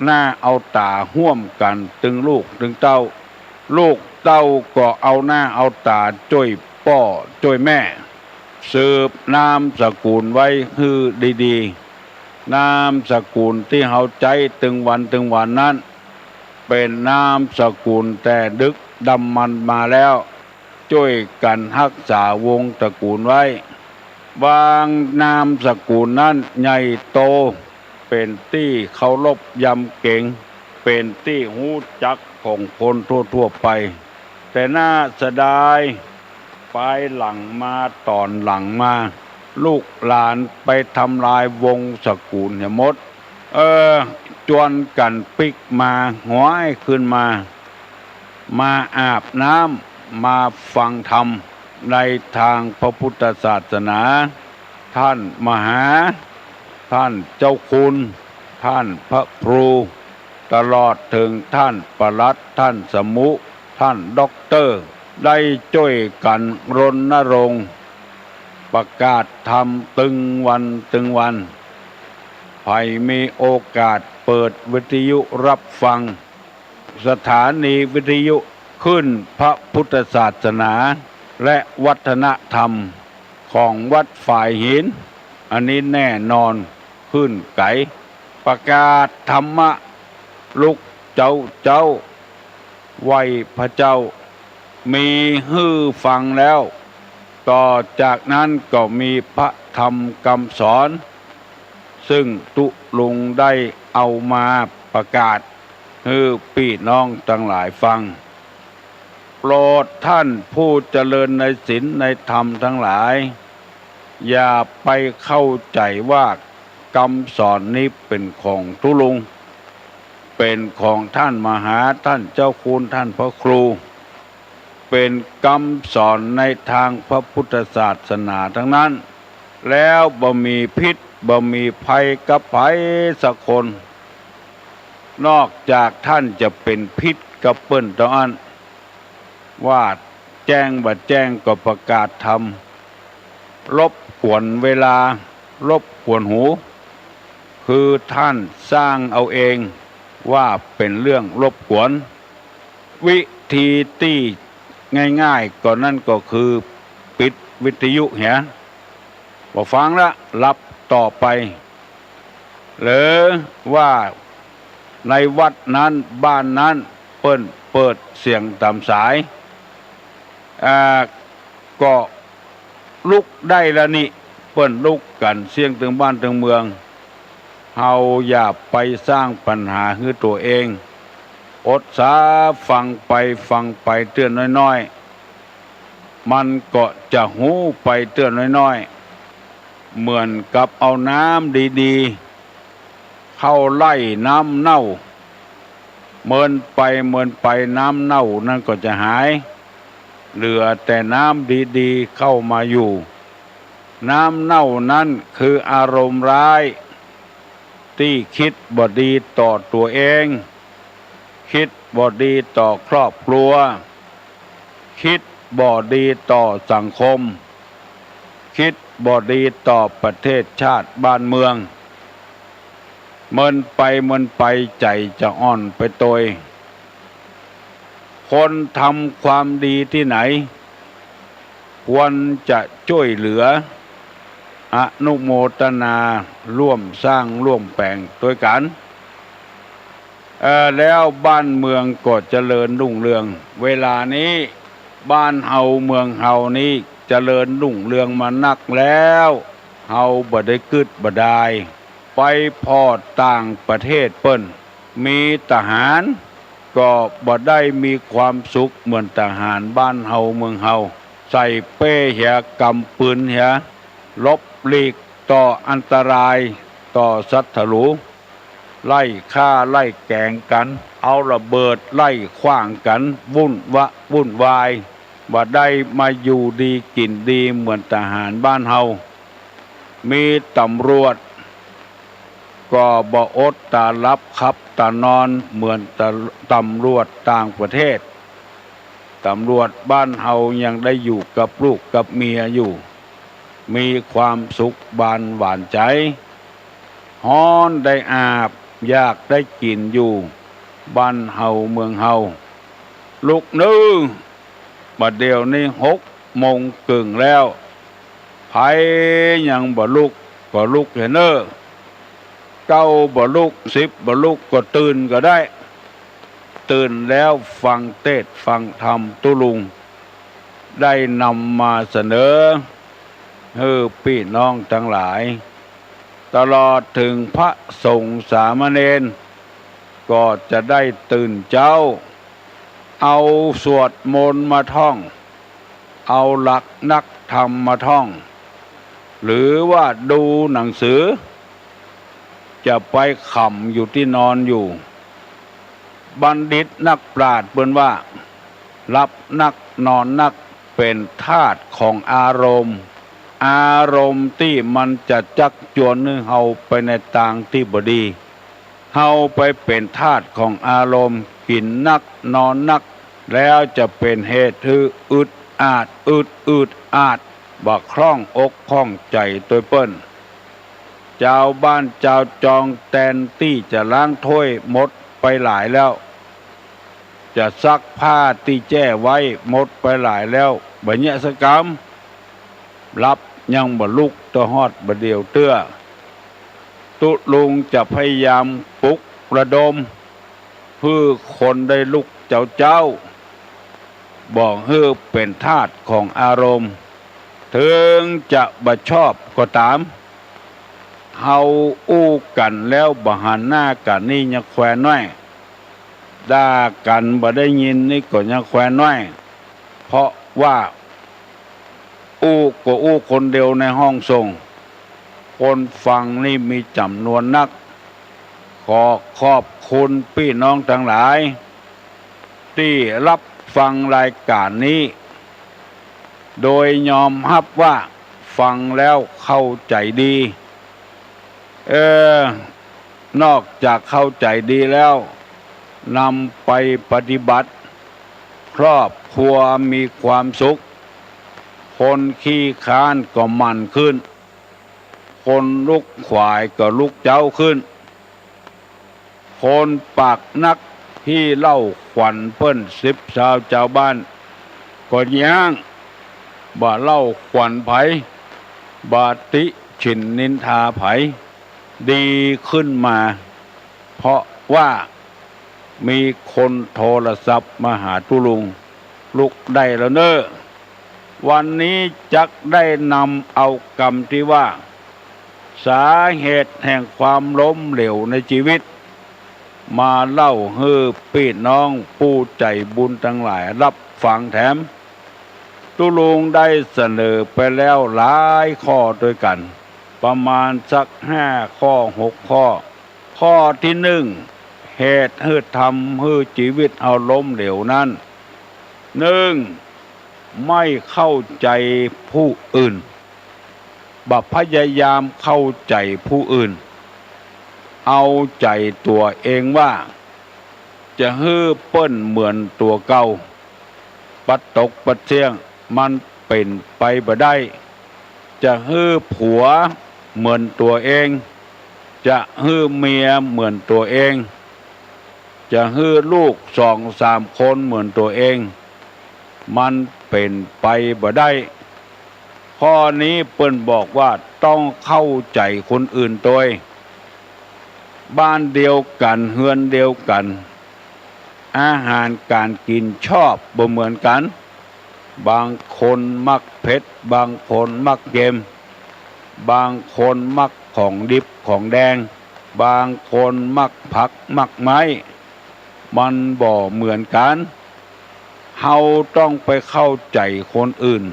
หน้าเอาตาห่วมกันตึงลูกตึงเต้าลูกเต้าก็เอาหน้าเอาตาจ้อยป้อจ้อยแม่สืบนามสกุลไว้คือดีๆนามสกุลที่เฮาใจตึงวันนั้นเป็นนามสกุลแต่ดึกดำมันมาแล้วช่วยกันรักษาวงตระกูลไว้บางนามสกุลนั้นใหญ่โตเป็นที่เคารพยำเก่งเป็นที่หู้จักของคนทั่วไปแต่น่าเสียดายปลายหลังมาตอนหลังมาลูกหลานไปทำลายวงสกุลหมดจวนกันปิกมาหัวให้ขึ้นมาอาบน้ำมาฟังธรรมในทางพระพุทธศาสนาท่านมหาท่านเจ้าคุณท่านพระครูตลอดถึงท่านปลัดท่านสมุท่านด็อกเตอร์ได้ช่วยกันรณรงค์ประกาศธรรมตึงวันใครมีโอกาสเปิดวิทยุรับฟังสถานีวิทยุขึ้นพระพุทธศาสนาและวัฒนธรรมของวัดฝ่ายหินอันนี้แน่นอนขึ้นไกประกาศธรรมะลุกเจ้าไหวพระเจ้ามีฮือฟังแล้วต่อจากนั้นก็มีพระธรรมคำสอนซึ่งตุลุงได้เอามาประกาศให้พี่น้องทั้งหลายฟังโปรดท่านผู้เจริญในศีลในธรรมทั้งหลายอย่าไปเข้าใจว่าคำสอนนี้เป็นของตุลุงเป็นของท่านมหาท่านเจ้าคุณท่านพระครูเป็นคำสอนในทางพระพุทธศาสนาทั้งนั้นแล้วบ่มีพิษบ่มีภัยกับภัยสักคนนอกจากท่านจะเป็นพิษกับเปิ้นตอนว่าแจ้งบ่แจ้งก็ประกาศธรรมรบกวนเวลารบกวนหูคือท่านสร้างเอาเองว่าเป็นเรื่องรบกวนวิธีที่ง่ายๆก็นั่นก็คือปิดวิทยุเหียบ่ฟังละรับต่อไปหรือว่าในวัดนั้นบ้านนั้นเปิดเสียงตามสายก็ลุกได้ละนี่เปิ้นลุกกันเสียงถึงบ้านถึงเมืองเฮาอย่าไปสร้างปัญหาให้ตัวเองอดสาฟังไปเตือนน้อยๆมันก็จะหูไปเตือนน้อยๆเหมือนกับเอาน้ำดีๆเข้าไล่น้ำเน่าเมินไปน้ำเน่านั่นก็จะหายเหลือแต่น้ำดีๆเข้ามาอยู่น้ำเน่านั้นคืออารมณ์ร้ายที่คิดบ่ดีต่อตัวเองคิดบ่ดีต่อครอบครัวคิดบ่ดีต่อสังคมคิดบ่ดีต่อประเทศชาติบ้านเมืองเมินไปใจจะอ่อนไปโตยคนทำความดีที่ไหนควรจะช่วยเหลืออนุโมทนาร่วมสร้างร่วมแปลงด้วยกันแล้วบ้านเมืองก็เจริญรุ่งเรืองเวลานี้ บ้านเฮาเมืองเฮานี้เจริญรุ่งเรืองมานักแล้วเฮาบ่ได้กึดบ่ได้ไปพอดต่างประเทศเปิ้นมีทหารก็บ่ได้มีความสุขเหมือนทหารบ้านเฮาเมืองเฮาใส่เป้เหียกำปืนเหียลบหลีกต่ออันตรายต่อศัตรูไล่ฆ่าไล่แกงกันเอาระเบิดไล่ขว้างกันวุ่นวายบ่ได้มาอยู่ดีกินดีเหมือนทหารบ้านเฮามีตำรวจก็บ่อดตารับครับตานอนเหมือนตำรวจต่างประเทศตำรวจบ้านเฮายังได้อยู่กับลูกกับเมียอยู่มีความสุขบานหวานใจฮ้อนได้อาบอยากได้กินอยู่บ้านเฮาเมืองเฮาลูกนึงบัดเดี๋ยวนี้6:00 นแล้วไผยังบ่ลุกก็ลุกเห็นเด้อ9บ่ลุก10บ่ลุกก็ตื่นก็ได้ตื่นแล้วฟังเทศน์ฟังธรรมตุลุงได้นำมาเสนอให้พี่น้องทั้งหลายตลอดถึงพระสงฆ์สามเณรก็จะได้ตื่นเจ้าเอาสวดมนต์มาท่องเอาหลักนักธรรมมาท่องหรือว่าดูหนังสือจะไปขำอยู่ที่นอนอยู่บัณฑิตนักปราชญ์เบิ่นว่ารับนักนอนนักเป็นธาตุของอารมณ์ที่มันจะจักจวนให้เฮาไปในทางที่บ่ดีเฮาไปเป็นทาสของอารมณ์กินนักนอนนักแล้วจะเป็นเหตุให้อึดอาดบ่คล่องอกคล่องใจตัวเปิ้นเจ้าบ้านเจ้าจองแทนที่จะล้างถ้วยหมดไปหลายแล้วจะซักผ้าที่แจ้ไว้หมดไปหลายแล้วบัดเนี้ยสกรรมรับยังบ่ลุกตะฮอดบ่เดียวเตื้อตุลุงจะพยายามปลุกระดมเพื่อคนได้ลุกเจ้าบอกให้เป็นทาสของอารมณ์ถึงจะบ่ชอบก็ตามเฮาอู้กันแล้วบ่หันหน้ากันนี่ยังแขวนน้อยด่ากันบ่ได้ยินนี่ก็ยังแขวนน้อยเพราะว่าอู้คนเดียวในห้องส่งคนฟังนี่มีจำนวนนักขอขอบคุณพี่น้องทั้งหลายที่รับฟังรายการนี้โดยยอมรับว่าฟังแล้วเข้าใจดีนอกจากเข้าใจดีแล้วนำไปปฏิบัติครอบครัวมีความสุขคนขี้ค้านก็มั่นขึ้นคนลุกขวายก็ลุกเจ้าขึ้นคนปากนักที่เล่าขวัญเปิ้น10 ชาวเจ้าบ้านก็ย่างบ่เล่าขวัญไผบาติฉินนินทาไผดีขึ้นมาเพราะว่ามีคนโทรศัพท์มาหาตุลุงลุกได้แล้วเนอะวันนี้จักได้นำเอากรรมที่ว่าสาเหตุแห่งความล้มเหลวในชีวิตมาเล่าให้พี่น้องผู้ใจบุญทั้งหลายรับฟังแถมตุลุงได้เสนอไปแล้วหลายข้อด้วยกันประมาณสัก5 ข้อ 6 ข้อข้อที่1เหตุให้ทำให้ชีวิตเอาล้มเหลวนั้น1ไม่เข้าใจผู้อื่นบ่พยายามเข้าใจผู้อื่นเอาใจตัวเองว่าจะให้เปิ้นเหมือนตัวเก่าปัดตกปัดเที่ยงมันเป็นไปบ่ได้จะให้ผัวเหมือนตัวเองจะให้เมียเหมือนตัวเองจะให้ลูก2-3 คนเหมือนตัวเองมันเป็นไปบ่ได้ข้อนี้เปิ้นบอกว่าต้องเข้าใจคนอื่นตัวบ้านเดียวกันเฮือนเดียวกันอาหารการกินชอบบ่เหมือนกัน บางคนมักเผ็ดบางคนมักเค็มบางคนมักของดิบของแดงบางคนมักผักมักไม้มันบ่เหมือนกันเฮาต้องไปเข้าใจคนอื่น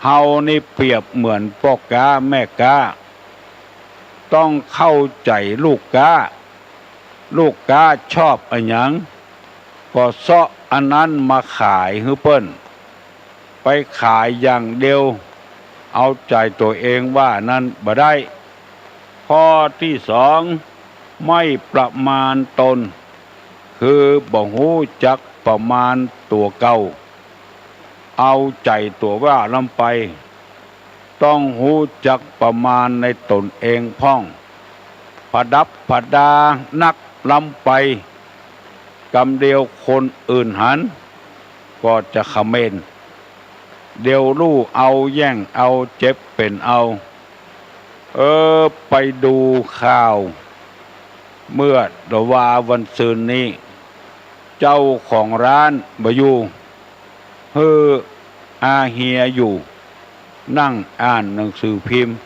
เฮานี่เปรียบเหมือนพ่อกาแม่กาต้องเข้าใจลูกกาลูกกาชอบอันหยังก็เซาะอันนั้นมาขายให้เปิ้นไปขายอย่างเดียวเอาใจตัวเองว่านั้นบ่ได้ข้อที่สองไม่ประมาณตนคือบ่ฮู้จักประมาณตัวเก่าเอาใจตัวว่าลำไปต้องฮู้จักประมาณในตนเองพ่องประดับประดานักลำไปกำเดียวคนอื่นหันก็จะเขม่นเดี๋ยวรู้เอาแย่งเอาเจ็บเป็นเอาไปดูข่าวเมื่อดวาวันซืนนี้เจ้าของร้านบ่อยู่อาเฮียอยู่นั่งอ่านหนังสือพิมพ์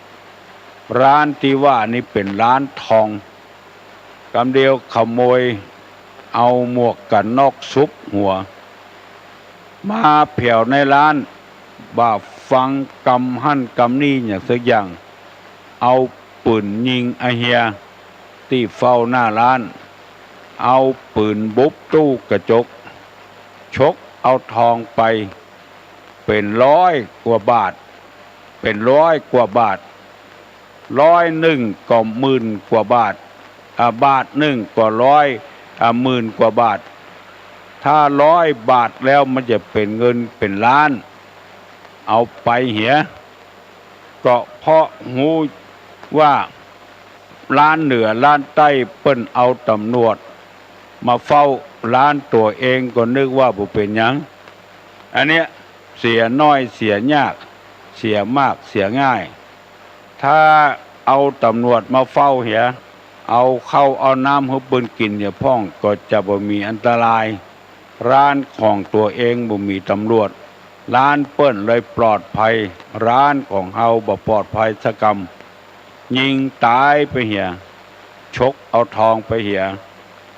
ร้านที่ว่านี่เป็นร้านทองกำเดียวขโมยเอาหมวกกันน็อกซุบหัวมาเผี่ยวในร้านบ่าฟังกำหั่นกำนี่อย่างสักอย่างเอาปืนยิงอาเฮียที่เฝ้าหน้าร้านเอาปืนบุบตู้กระจกชกเอาทองไปเป็น100 กว่าบาทเป็น100 กว่าบาท100ก็10,000 กว่าบาทบาท1ก็10,000 กว่าบาทถ้า100 บาทแล้วมันจะเป็นเงินเป็นล้านเอาไปเหียก็เพราะหูว่าร้านเหนือร้านใต้เปิ้นเอาตำรวจมาเฝ้าร้านตัวเองก็นึกว่าบ่เป็นหยังอันเนี้ยเสียน้อยเสียยากเสียมากเสียง่ายถ้าเอาตำรวจมาเฝ้าเหียเอาเข้าเอาน้ำให้เปิ้นกินเนี่ยพ่องก็จะบ่มีอันตรายร้านของตัวเองบ่มีตำรวจร้านเปิ้นเลยปลอดภัยร้านของเฮาบ่ปลอดภัยสักกำยิงตายไปเหียชกเอาทองไปเหีย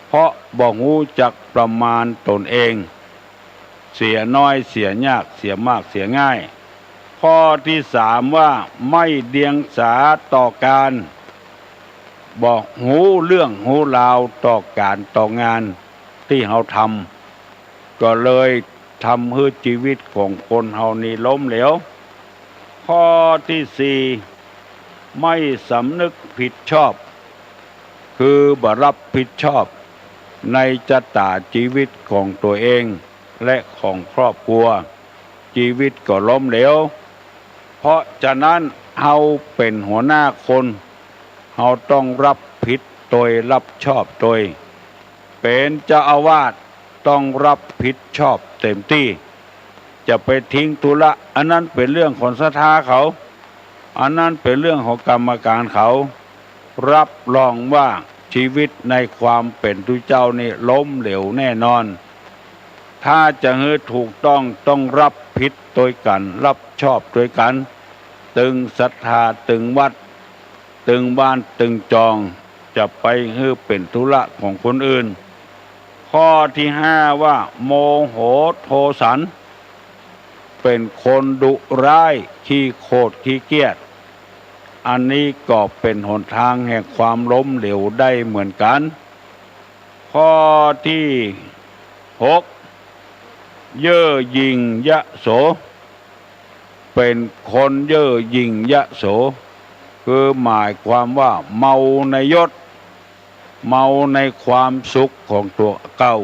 เพราะบ่ฮู้จักประมาณตนเองเสียน้อยเสียยากเสียมากเสียง่ายข้อที่3ว่าไม่เดียงสาต่อการบอกหูเรื่องหูราวต่อการต่องานที่เฮาทำก็เลยทำให้ชีวิตของคนเฮานี่ล้มเหลวข้อที่4ไม่สำนึกผิดชอบคือบ่รับผิดชอบในชะตาชีวิตของตัวเองและของครอบครัวชีวิตก็ล้มเหลวเพราะฉะนั้นเฮาเป็นหัวหน้าคนเฮาต้องรับผิดโดยรับชอบโดยเป็นเจ้าอาวาสต้องรับผิดชอบเต็มที่จะไปทิ้งธุระอันนั้นเป็นเรื่องของศรัทธาเขาอันนั้นเป็นเรื่องของกรรมการเขารับรองว่าชีวิตในความเป็นทุเจ้านี่ล้มเหลวแน่นอนถ้าจะให้ถูกต้องรับผิดโดยกันรับชอบโดยกันตึงศรัทธาตึงวัดตึงบ้านตึงจองจะไปให้เป็นธุระของคนอื่นข้อที่5ว่าโมโหโทสันเป็นคนดุร้ายขี้โคตรขี้เกียจอันนี้ก็เป็นหนทางแห่งความล้มเหลวได้เหมือนกันข้อที่6เย่อหยิ่งยโสเป็นคนเย่อหยิ่งยโสคือหมายความว่าเมาในยศเมาในความสุขของตัวเก่า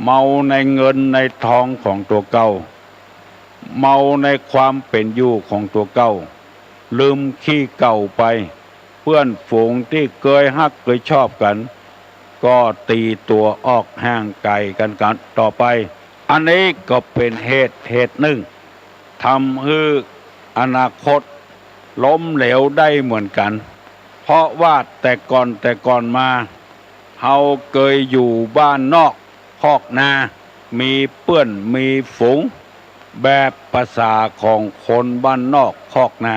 เมาในเงินในทองของตัวเก่าเมาในความเป็นอยู่ของตัวเก่าลืมขี้เก่าไปเพื่อนฝูงที่เคยฮักเคยชอบกันก็ตีตัวออกห่างไกลกันต่อไปอันนี้ก็เป็นเหตุหนึ่งทำให้อนาคตล้มเหลวได้เหมือนกันเพราะว่าแต่ก่อนมาเฮาเคยอยู่บ้านนอกคอกนามีเพื่อนมีฝูง แบบภาษาของคนบ้านนอกคอกนา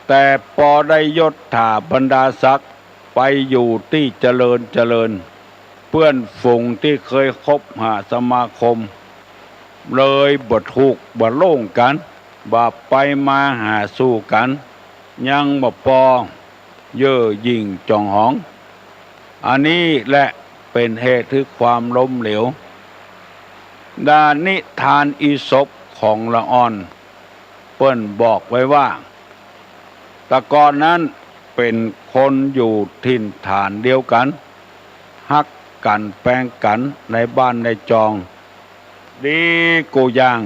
แต่พอได้ยศถาบรรดาศักดิ์ไปอยู่ที่เจริญเพื่อนฝูงที่เคยคบหาสมาคมเลยบ่ถูกบ่โล่งกันบ่ไปมาหาสู้กันยังบ่พอเย่อหยิ่งจองหองอันนี้แหละเป็นเหตุถึงความล้มเหลวดานิทานอีสปของละอ่อนเปิ้นบอกไว้ว่าแต่ก่อนนั้นเป็นคนอยู่ถิ่นฐานเดียวกันฮักกันแปลงกันในบ้านในจองดีกูอย่าง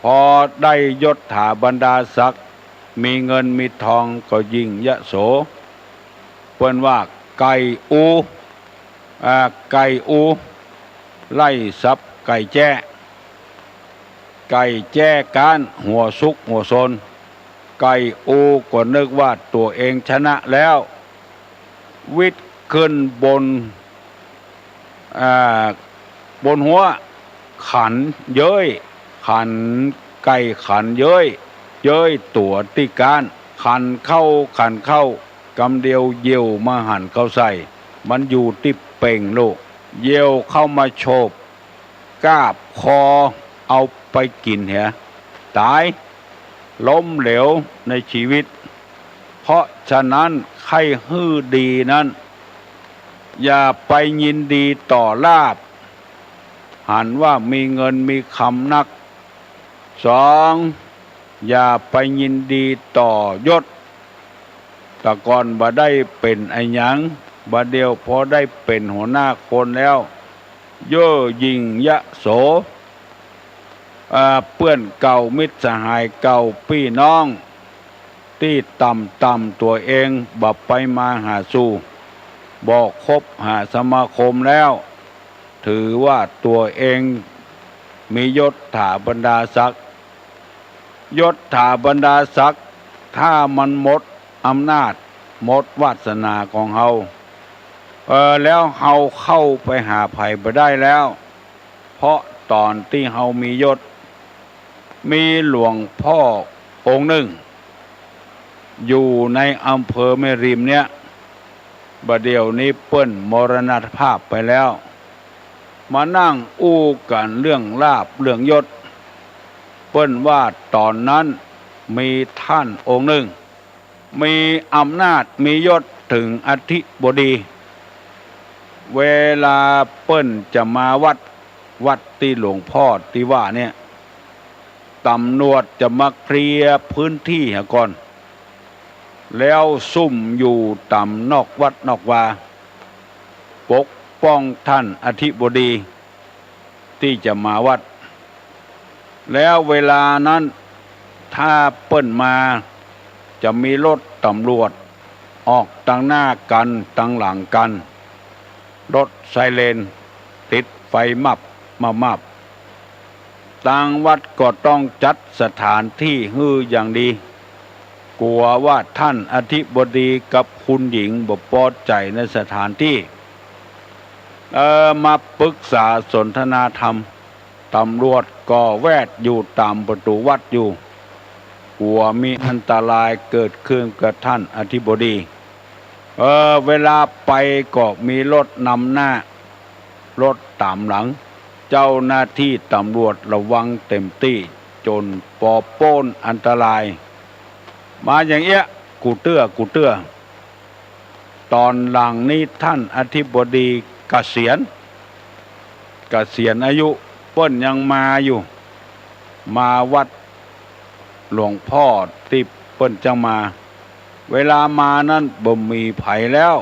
พอได้ยศถาบรรดาศักดิ์มีเงินมีทองก็ยิ่งยโสเปิ้นว่าไก่อูไล่ซับไก่แจ้การหัวซุกหัวซนไก่อูก็นึกว่าตัวเองชนะแล้ววิทย์ขึ้นบนหัวขันเย้ยไก่ขันเย้ยตัวที่การขันเข้ากำเดียวเยี่ยวมาหันเข้าใส่มันอยู่ที่เป่งลูกเยี่ยวเข้ามาโฉบกาบคอเอาไปกินเหรอตายล้มเหลวในชีวิตเพราะฉะนั้นใครฮื้อดีนั้นอย่าไปยินดีต่อลาภหันว่ามีเงินมีคำนักสองอย่าไปยินดีต่อยศแต่ก่อนบ่ได้เป็นไอ้หยังบ่เดียวพอได้เป็นหัวหน้าคนแล้วเย่อหยิ่งยโสเพื่อนเก่ามิตรสหายเก่าพี่น้องที่ต่ำตัวเองบ่ไปมาหาสู่บอกคบหาสมาคมแล้วถือว่าตัวเองมียศถาบรรดาศักดิ์ยศถาบรรดาศักดิ์ถ้ามันหมดอำนาจหมดวาสนาของเฮาแล้วเฮาเข้าไปหาไผบ่ได้แล้วเพราะตอนที่เฮามียศมีหลวงพ่อองค์หนึ่งอยู่ในอำเภอแม่ริมเนี่ยบัดเดี๋ยวนี้เปิ้นมรณภาพไปแล้วมานั่งอู้กันเรื่องลาภเรื่องยศเปิ้นว่าตอนนั้นมีท่านองค์หนึ่งมีอำนาจมียศถึงอธิบดีเวลาเปิ้นจะมาวัดที่หลวงพ่อที่ว่าเนี่ยตำรวจจะมาเคลียร์พื้นที่ก่อนแล้วซุ่มอยู่ต่ำนอกวัดนอกวาปกป้องท่านอธิบดีที่จะมาวัดแล้วเวลานั้นถ้าเปิ้นมาจะมีรถตำรวจออกตั้งหน้ากันตั้งหลังกันรถไซเรนติดไฟมับต่างวัดก็ต้องจัดสถานที่ฮืออย่างดีกลัวว่าท่านอธิบดีกับคุณหญิงบ่พอใจในสถานที่มาปรึกษาสนทนาธรรมตำรวจก็แวดอยู่ตามประตูวัดอยู่กลัวมีอันตรายเกิดขึ้นกับท่านอธิบดีเวลาไปก็มีรถนำหน้ารถตามหลังเจ้าหน้าที่ตำรวจระวังเต็มที่จนปอโป้นอันตรายมาอย่างเอี้ยกูเตื้อตอนหลังนี้ท่านอธิบดีเกษียณอายุเปิ้นยังมาอยู่มาวัดหลวงพ่อที่เปิ้นจังมาเวลามานั้นบ่มีไผแล้ว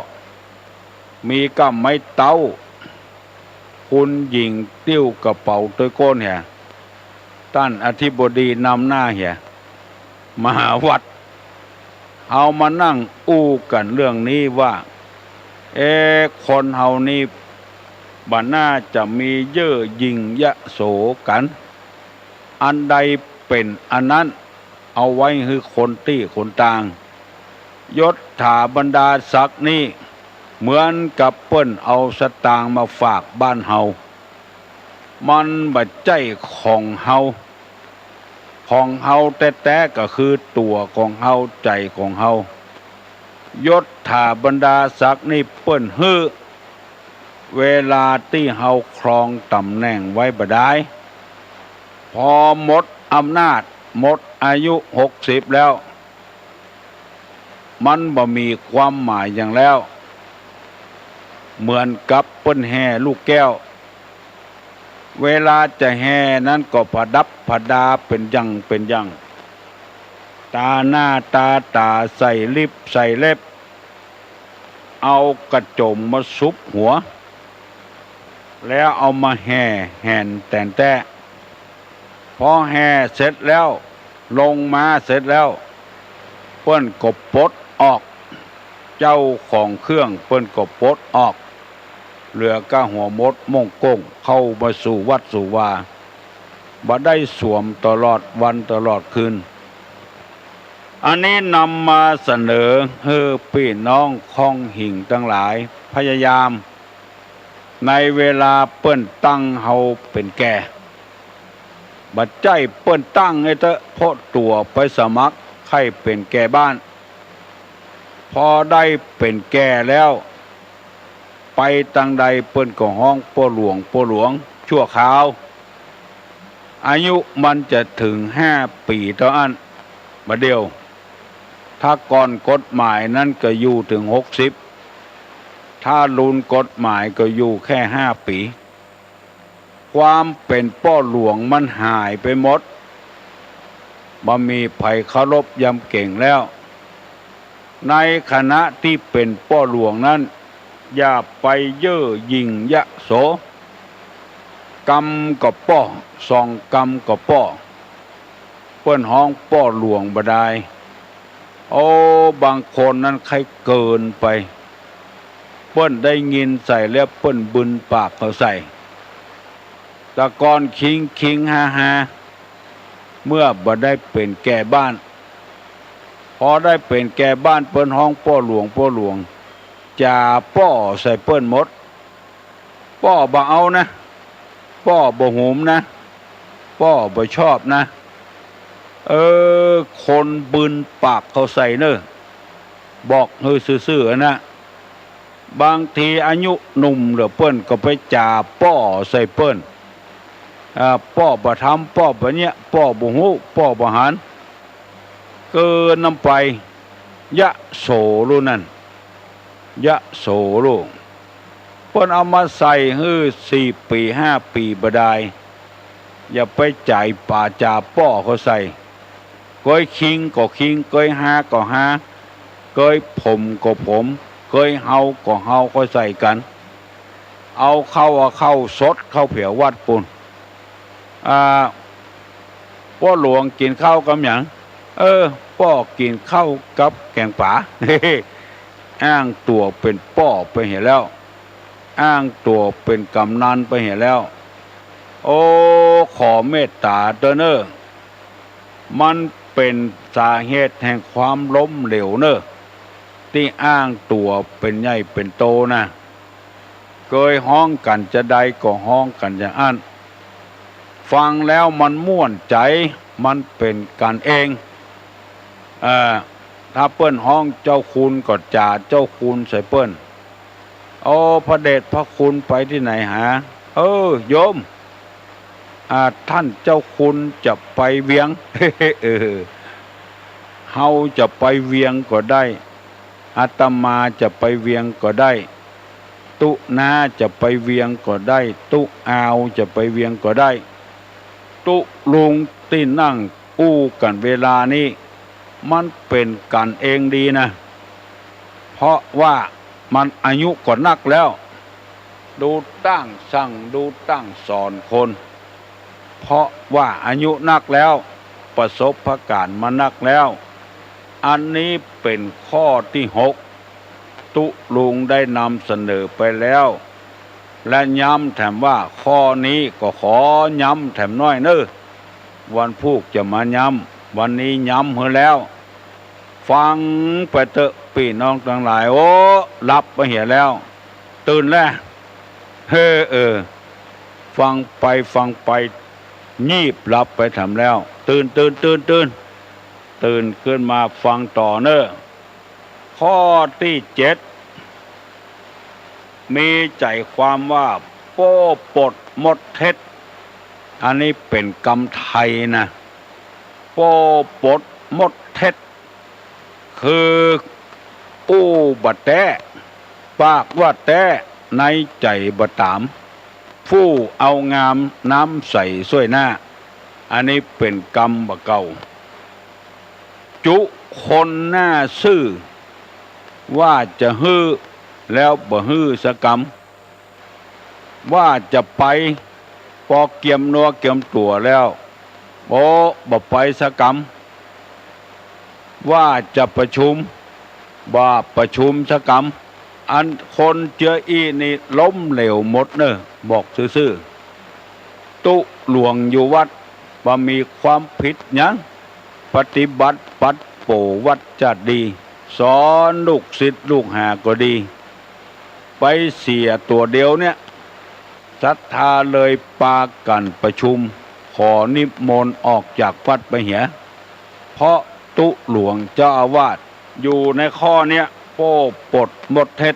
มีก็ไม่เต้าคุณหญิงติ้วกระเป๋าตัวก้นเหี่ยท่านอธิบดีนำหน้าเหี่ยมาวัดเอามานั่งอู้กันเรื่องนี้ว่าคนเฮานี่บ่น่าจะมีเย่อหยิ่งยโสกันอันใดเป็นอันนั้นเอาไว้ให้คนตี้คนต่างยศถาบรรดาศักดิ์นี่เหมือนกับเปิ้นเอาสตางค์มาฝากบ้านเฮามันบ่ใจของเฮา ของเฮาแท้ๆก็คือตัวของเฮาใจของเฮายศถาบรรดาศักดิ์นี่เปิ้นฮื้อเวลาที่เฮาครองตำแหน่งไว้บ่ได้พอหมดอำนาจหมดอายุ60แล้วมันบ่มีความหมายอย่างแล้วเหมือนกับเปิ้นแห่ลูกแก้วเวลาจะแห่นั้นก็ประดับประดาเป็นยังตาหน้าตาใส่ลิปใส่เล็บเอากระโจมมาซุบหัวแล้วเอามาแห่แห่นแต่นแต้พอแห่เสร็จแล้วลงมาเสร็จแล้วเปิ้นก็ปลดออกเจ้าของเครื่องเปิ้นก็ปลดออกเหลือก็หัวมดม่งก้งเข้ามาสู่วัดสู่วาบ่ได้สวมตลอดวันตลอดคืนอันนี้นำมาเสนอให้พี่น้องคองหิ่งทั้งหลายพยายามในเวลาเปิ้นตั้งเฮาเป็นแก่บัดใจเปิ้นตั้งให้เถอะเพราะตัวไปสมัครให้เป็นแก่บ้านพอได้เป็นแก่แล้วไปตังใดเปิ้นก็ห้องพ่อหลวงชั่วคราวอายุมันจะถึง5 ปีเท่านั้นบัดเดียวถ้าก่อนกฎหมายนั้นก็อยู่ถึง60ถ้าลุนกฎหมายก็อยู่แค่5 ปีความเป็นพ่อหลวงมันหายไปหมดบ่มีไผเคารพยำเก่งแล้วในคณะที่เป็นพ่อหลวงนั้นอย่าไปเย่อหยิ่งยะโสกรรมก็ป้อสองกรรมก็ป้อเปิ้นห้องพ่อหลวงบ่ได้โอ้บางคนนั้นใครเกินไปเปิ้นได้ยินใส่แล้วเปิ้นบึนปากเขาใส่ตะกอนคิงฮาเมื่อบ่ได้เป็นแก่บ้านพอได้เป็นแก่บ้านเปิ้นห้องพ่อหลวงจ่าป้อใส่เปิ้นหมดป้อบ่เอานะป้อบ่หุมนะป้อบ่ชอบนะคนบึนปากเขาใส่เนอะบอกเฮ้ยซื่อๆนะบางทีอายุหนุ่มเหลือเปิ้นก็ไปจ่าป้อใส่เปิ้นป้อบ่ทำป้อบ่เนี้ยป้อบ่ฮู้ป้อบ่หันเกินนำไปยะโสรู้นั่นยะโสรู้เปิ้นเอามาใส่ฮื้อ4 ปี 5 ปีบ่ได้อย่าไปจ่ายป่าจ่าป้อเขาใส่ก้อยคิงก็คิงก้อยหาก็หาก้อยผมก็ผมก้อยเฮาก็เฮาค่อยใส่กันเอาเข้าสดเข้าเผียววัดปุ่นพ่อหลวงกินข้าวกับหยังป้อกินข้าวกับแกงป่า อ้างตัวเป็นป้อไปเห็นแล้วอ้างตัวเป็นกำนันไปเห็นแล้วโอ้ขอเมตตาเด้อเนอมันเป็นสาเหตุแห่งความล้มเหลวเนอที่อ้างตัวเป็นใหญ่เป็นโตนะเคยห้องกันจะใดก็ห้องกันอย่างอันฟังแล้วมันม่วนใจมันเป็นกันเองถ้าเปิ้นห้องเจ้าคุณก็จ่าเจ้าคุณใส่เปิ้นโอ้พระเดชพระคุณไปที่ไหนหาโยมท่านเจ้าคุณจะไปเวียง เฮาจะไปเวียงก็ได้อาตมาจะไปเวียงก็ได้ตุนาจะไปเวียงก็ได้ตุอาวจะไปเวียงก็ได้ตุลุงที่นั่งอู้กันเวลานี้มันเป็นกันเองดีนะเพราะว่ามันอายุก็นักแล้วดูตั้งสั่งดูตั้งสอนคนเพราะว่าอายุนักแล้วประสบการณ์มานักแล้วอันนี้เป็นข้อที่6ตุลุงได้นำเสนอไปแล้วและย้ำแถมว่าข้อนี้ก็ขอย้ำแถมน้อยเนอะวันพุธจะมาย้ำวันนี้ย้ำเหือแล้วฟังไปเถอะพี่น้องทั้งหลายโอ้รับไปเหี่ยแล้วตื่นแล้วฟังไป งีบหลับไปทำแล้วตื่นขึ้นมาฟังต่อเนอะข้อที่7มีใจความว่าโป้ปดมดเท็จอันนี้เป็นกรรมไทยนะโป้ปดมดเท็จคืออู้บัดแต้ปากว่าแต้ในใจบัดตามผู้เอางามน้ำใส่ช่วยหน้าอันนี้เป็นกรรมบะเก่าจุคนหน้าซื่อว่าจะฮื้อแล้วบ่ฮื้อสกรรมว่าจะไปพอเกียมนัวเกียมตัวแล้วโอ้บ่ไปสกรรมว่าจะประชุมว่าประชุมสกรรมอันคนเจออีนี่ล้มเหลวหมดเนอะบอกซื่อๆตุหลวงอยู่วัดว่ามีความผิดยังปฏิบัติปัดโปวัดจะดีสอนลูกศิษย์ลูกหาก็ดีไปเสียตัวเดียวเนี่ยศรัทธาเลยปากันประชุมขอนิมนต์ออกจากวัดไปเหียเพราะตุหลวงเจ้าอาวาสอยู่ในข้อเนี้ยโป้ปดมดเท็จ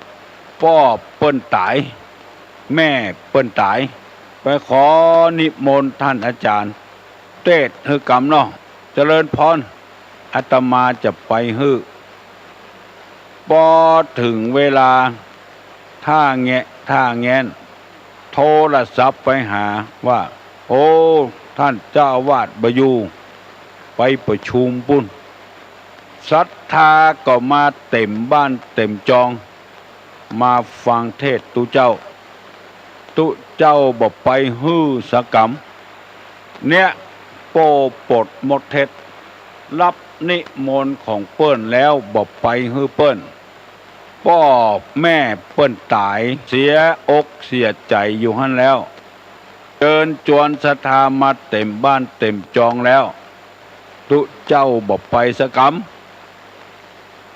พ่อเปิ้นตายแม่เปิ้นตายไปขอนิมนต์ท่านอาจารย์เทศน์ฮือกรรมเนาะเจริญพรอาตมาจะไปฮื้อพอถึงเวลาท่าแงนโทรศัพท์ไปหาว่าโอ้ท่านเจ้าอาวาสบ่อยู่ไปประชุมปุ้นศรัทธาก็มาเต็มบ้านเต็มจองมาฟังเทศตุเจ้าบอกไปฮื้อสกรรมเนี่ยโป้ปดมดเท็จรับนิมนต์ของเปิ้นแล้วบอกไปฮื้อเปิ้นพ่อแม่เปิ้นตายเสียอกเสียใจอยู่หั่นแล้วเดินจวนศรัทธามาเต็มบ้านเต็มจองแล้วตุเจ้าบอกไปสกรรม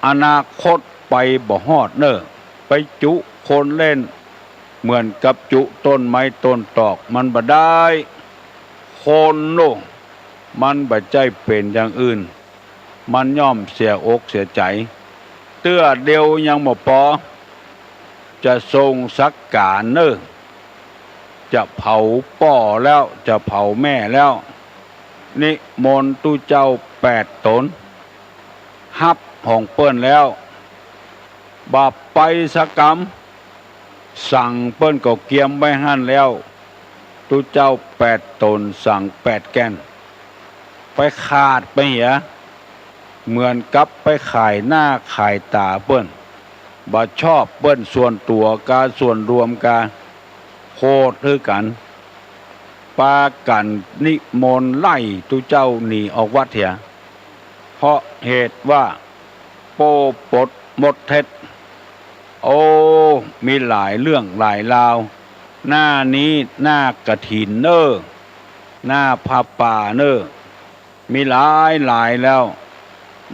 อนาคตไปบ่ฮอดเนอะไปจุคนเล่นเหมือนกับจุต้นไม้ต้นตอกมันบ่ได้คนโน่มันบ่ใจเป็นอย่างอื่นมันย่อมเสียอกเสียใจเตื้อเดียวยังบ่พอจะทรงสักการเนอะจะเผาป่อแล้วจะเผาแม่แล้วนิมนต์ตุเจ้า8 ตนฮับของเปิ้นแล้วบาปไปสกรรมสั่งเปิ้นก็เกียมไว้หั่นแล้วตุเจ้า8 ตนสั่ง8 แก่นไปขาดไปเหียเหมือนกับไปขายหน้าขายตาเปิ้นบ่ชอบเปิ้นส่วนตัวกาส่วนรวมกาโคตรคือกันปากันนิมนต์ไล่ตุเจ้าหนีออกวัดเถียเพราะเหตุว่าโป้ปดมดเท็จโอ้มีหลายเรื่องหลายราวหน้านี้หน้ากฐินเนอหน้าผ้าป่าเนอมีหลายแล้ว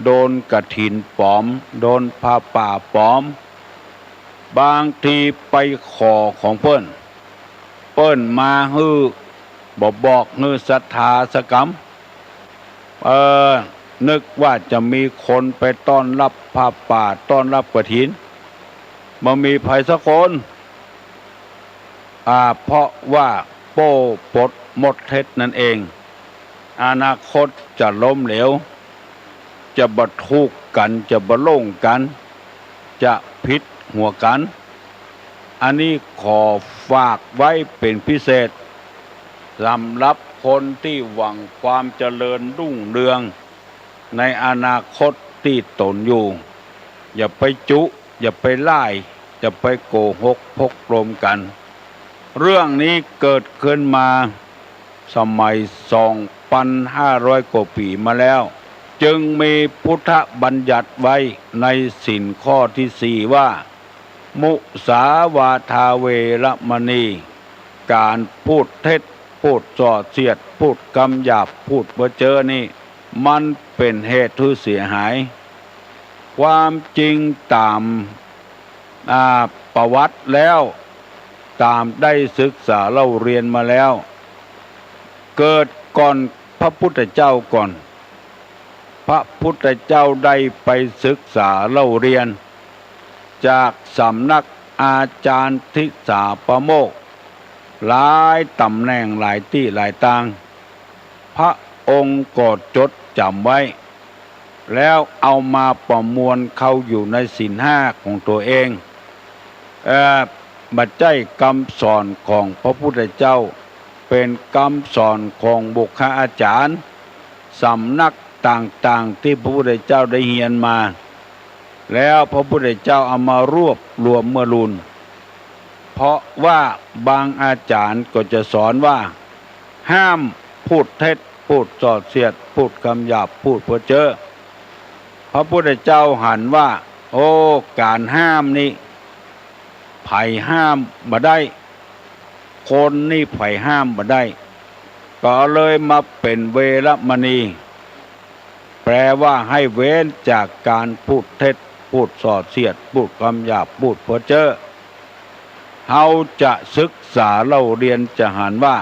โดนกฐินปลอมโดนผ้าป่าปลอมบางทีไปขอของเปิ้นมาฮื้อบอกฮื้อศรัทธาสกรรมนึกว่าจะมีคนไปต้อนรับผ้าป่าต้อนรับกฐินบ่มีไผสักคนเพราะว่าโป้ปดมดเท็จนั่นเองอนาคตจะล้มเหลวจะบ่ถูกกันจะบ่ลงกันจะผิดหัวกันอันนี้ขอฝากไว้เป็นพิเศษสำหรับคนที่หวังความเจริญรุ่งเรืองในอนาคตที่ตนอยู่อย่าไปจุอย่าไปไล่อย่าไปโกหกพกลมกันเรื่องนี้เกิดขึ้นมาสมัย 2,500 กว่าปีมาแล้วจึงมีพุทธบัญญัติไว้ในศีลข้อที่4ว่ามุสาวาทาเวรมณีการพูดเท็จพูดส่อเสียดพูดคำหยาบพูดเพ้อเจ้อนี่มันเป็นเหตุที่เสียหายความจริงตามประวัติแล้วตามได้ศึกษาเล่าเรียนมาแล้วเกิด ก่อนพระพุทธเจ้าก่อนพระพุทธเจ้าได้ไปศึกษาเล่าเรียนจากสำนักอาจารย์ทิสาประโมกข์หลายตำแหน่งหลายที่หลายทางพระองค์ก็จดจำไว้แล้วเอามาประมวลเข้าอยู่ในศีลห้าของตัวเองบัดใจคำสอนของพระพุทธเจ้าเป็นคำสอนของบุคคลอาจารย์สำนักต่างๆที่พระพุทธเจ้าได้เรียนมาแล้วพระพุทธเจ้าเอามารวบรวมเมื่อรุนเพราะว่าบางอาจารย์ก็จะสอนว่าห้ามพูดเท็จพูดส่อเสียดพูดคำหยาบพูดเพ้อเจ้อพระพุทธเจ้าหันว่าโอ้การห้ามนี่ไผ่ห้ามบ่ได้คนนี่ไผ่ห้ามบ่ได้ก็เลยมาเป็นเวรมณีแปลว่าให้เว้นจากการพูดเท็จพูดส่อเสียดพูดคำหยาบพูดเพ้อเจ้อเฮาจะศึกษาเล่าเรียนจะหันว่า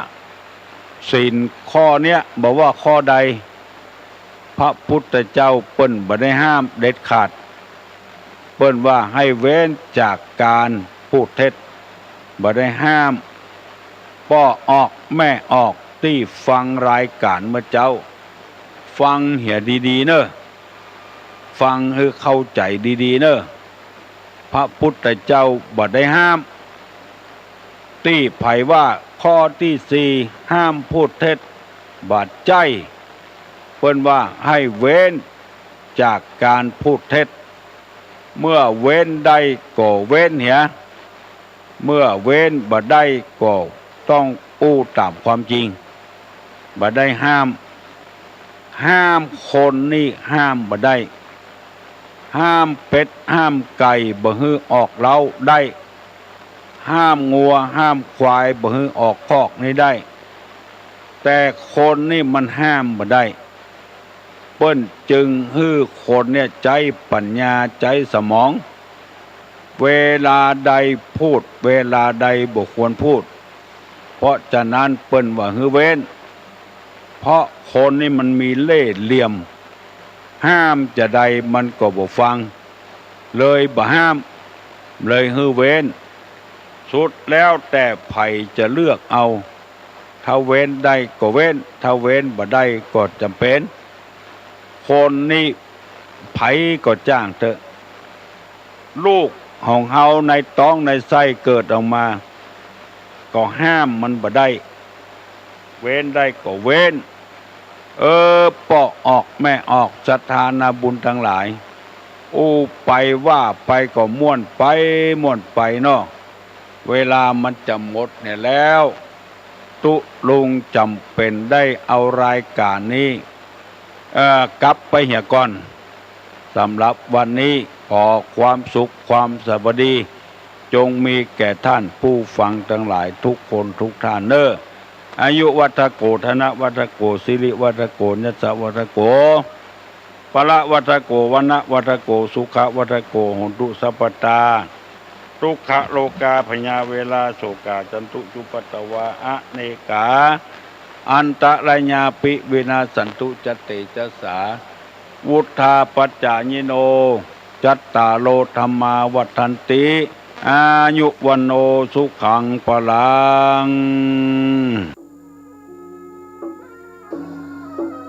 ศีลข้อเนี้ยบอกว่าข้อใดพระพุทธเจ้าเปิ้นบ่ได้ห้ามเด็ดขาดเปิ้นว่าให้เว้นจากการพูดเท็จบ่ได้ห้ามพ่อออกแม่ออกที่ฟังรายการเมื่อเจ้าฟังเหี่ยดีๆเนอะฟังให้เข้าใจดีๆเนอะพระพุทธเจ้าบ่ได้ห้ามที่ไผว่าข้อที่สี่ห้ามพูดเท็จบาดใจเพิ่นว่าให้เว้นจากการพูดเท็จเมื่อเว้นได้ก็เว้นเหี่ยเมื่อเว้นบ่ได้ก็ต้องอู้ตามความจริงบ่ได้ห้ามคนนี่ห้ามบ่ได้ห้ามเป็ดห้ามไก่บ่ฮื้อออกเล้าได้ห้ามงัวห้ามควายบ่ฮื้อออกคอกนี่ได้แต่คนนี่มันห้ามบ่ได้เปิ้นจึงฮื้อคนเนี่ยใจปัญญาใจสมองเวลาใดพูดเวลาใดบ่ควรพูดเพราะฉะนั้นเปิ้นว่าฮื้อเว้นเพราะคนนี่มันมีเล่ห์เหลี่ยมห้ามจะใดมันก็บ่ฟังเลยบ่ห้ามเลยฮื้อเว้นสุดแล้วแต่ไผจะเลือกเอาถ้าเว้นได้ก็เว้นถ้าเว้นบ่ได้ก็จำเป็นคนนี่ไผก็จ้างเถอะลูกของเฮาในท้องในไส้เกิดออกมาก็ห้ามมันบ่ได้เว้นได้ก็เว้นปอกออกแม่ออกศรัทธานาบุญทั้งหลายไปว่าไปก็ม่วนไปเนาะเวลามันจะหมดเนี่ยแล้วตุลุงจำเป็นได้เอารายการนี้กลับไปเหี่ยก่อนสำหรับวันนี้ขอความสุขความสวัสดีจงมีแก่ท่านผู้ฟังทั้งหลายทุกคนทุกท่านเนออายุวัฏโกธนวัฏโกสิริวัฏโกยัสสะวัฏโกปละวัฏโกวนะวัฏโกสุขวัฏโกหนตุสัพพตาทุกขโลกาพญาเวลาโสกาจันตุจุปตวาอะเนกาอันตรญาปิวินาสันตุจเตจัสสาวุธาปัจจายิโนจัตตาโลธรรมาวัฏันติอายุวันโนสุขังพลัง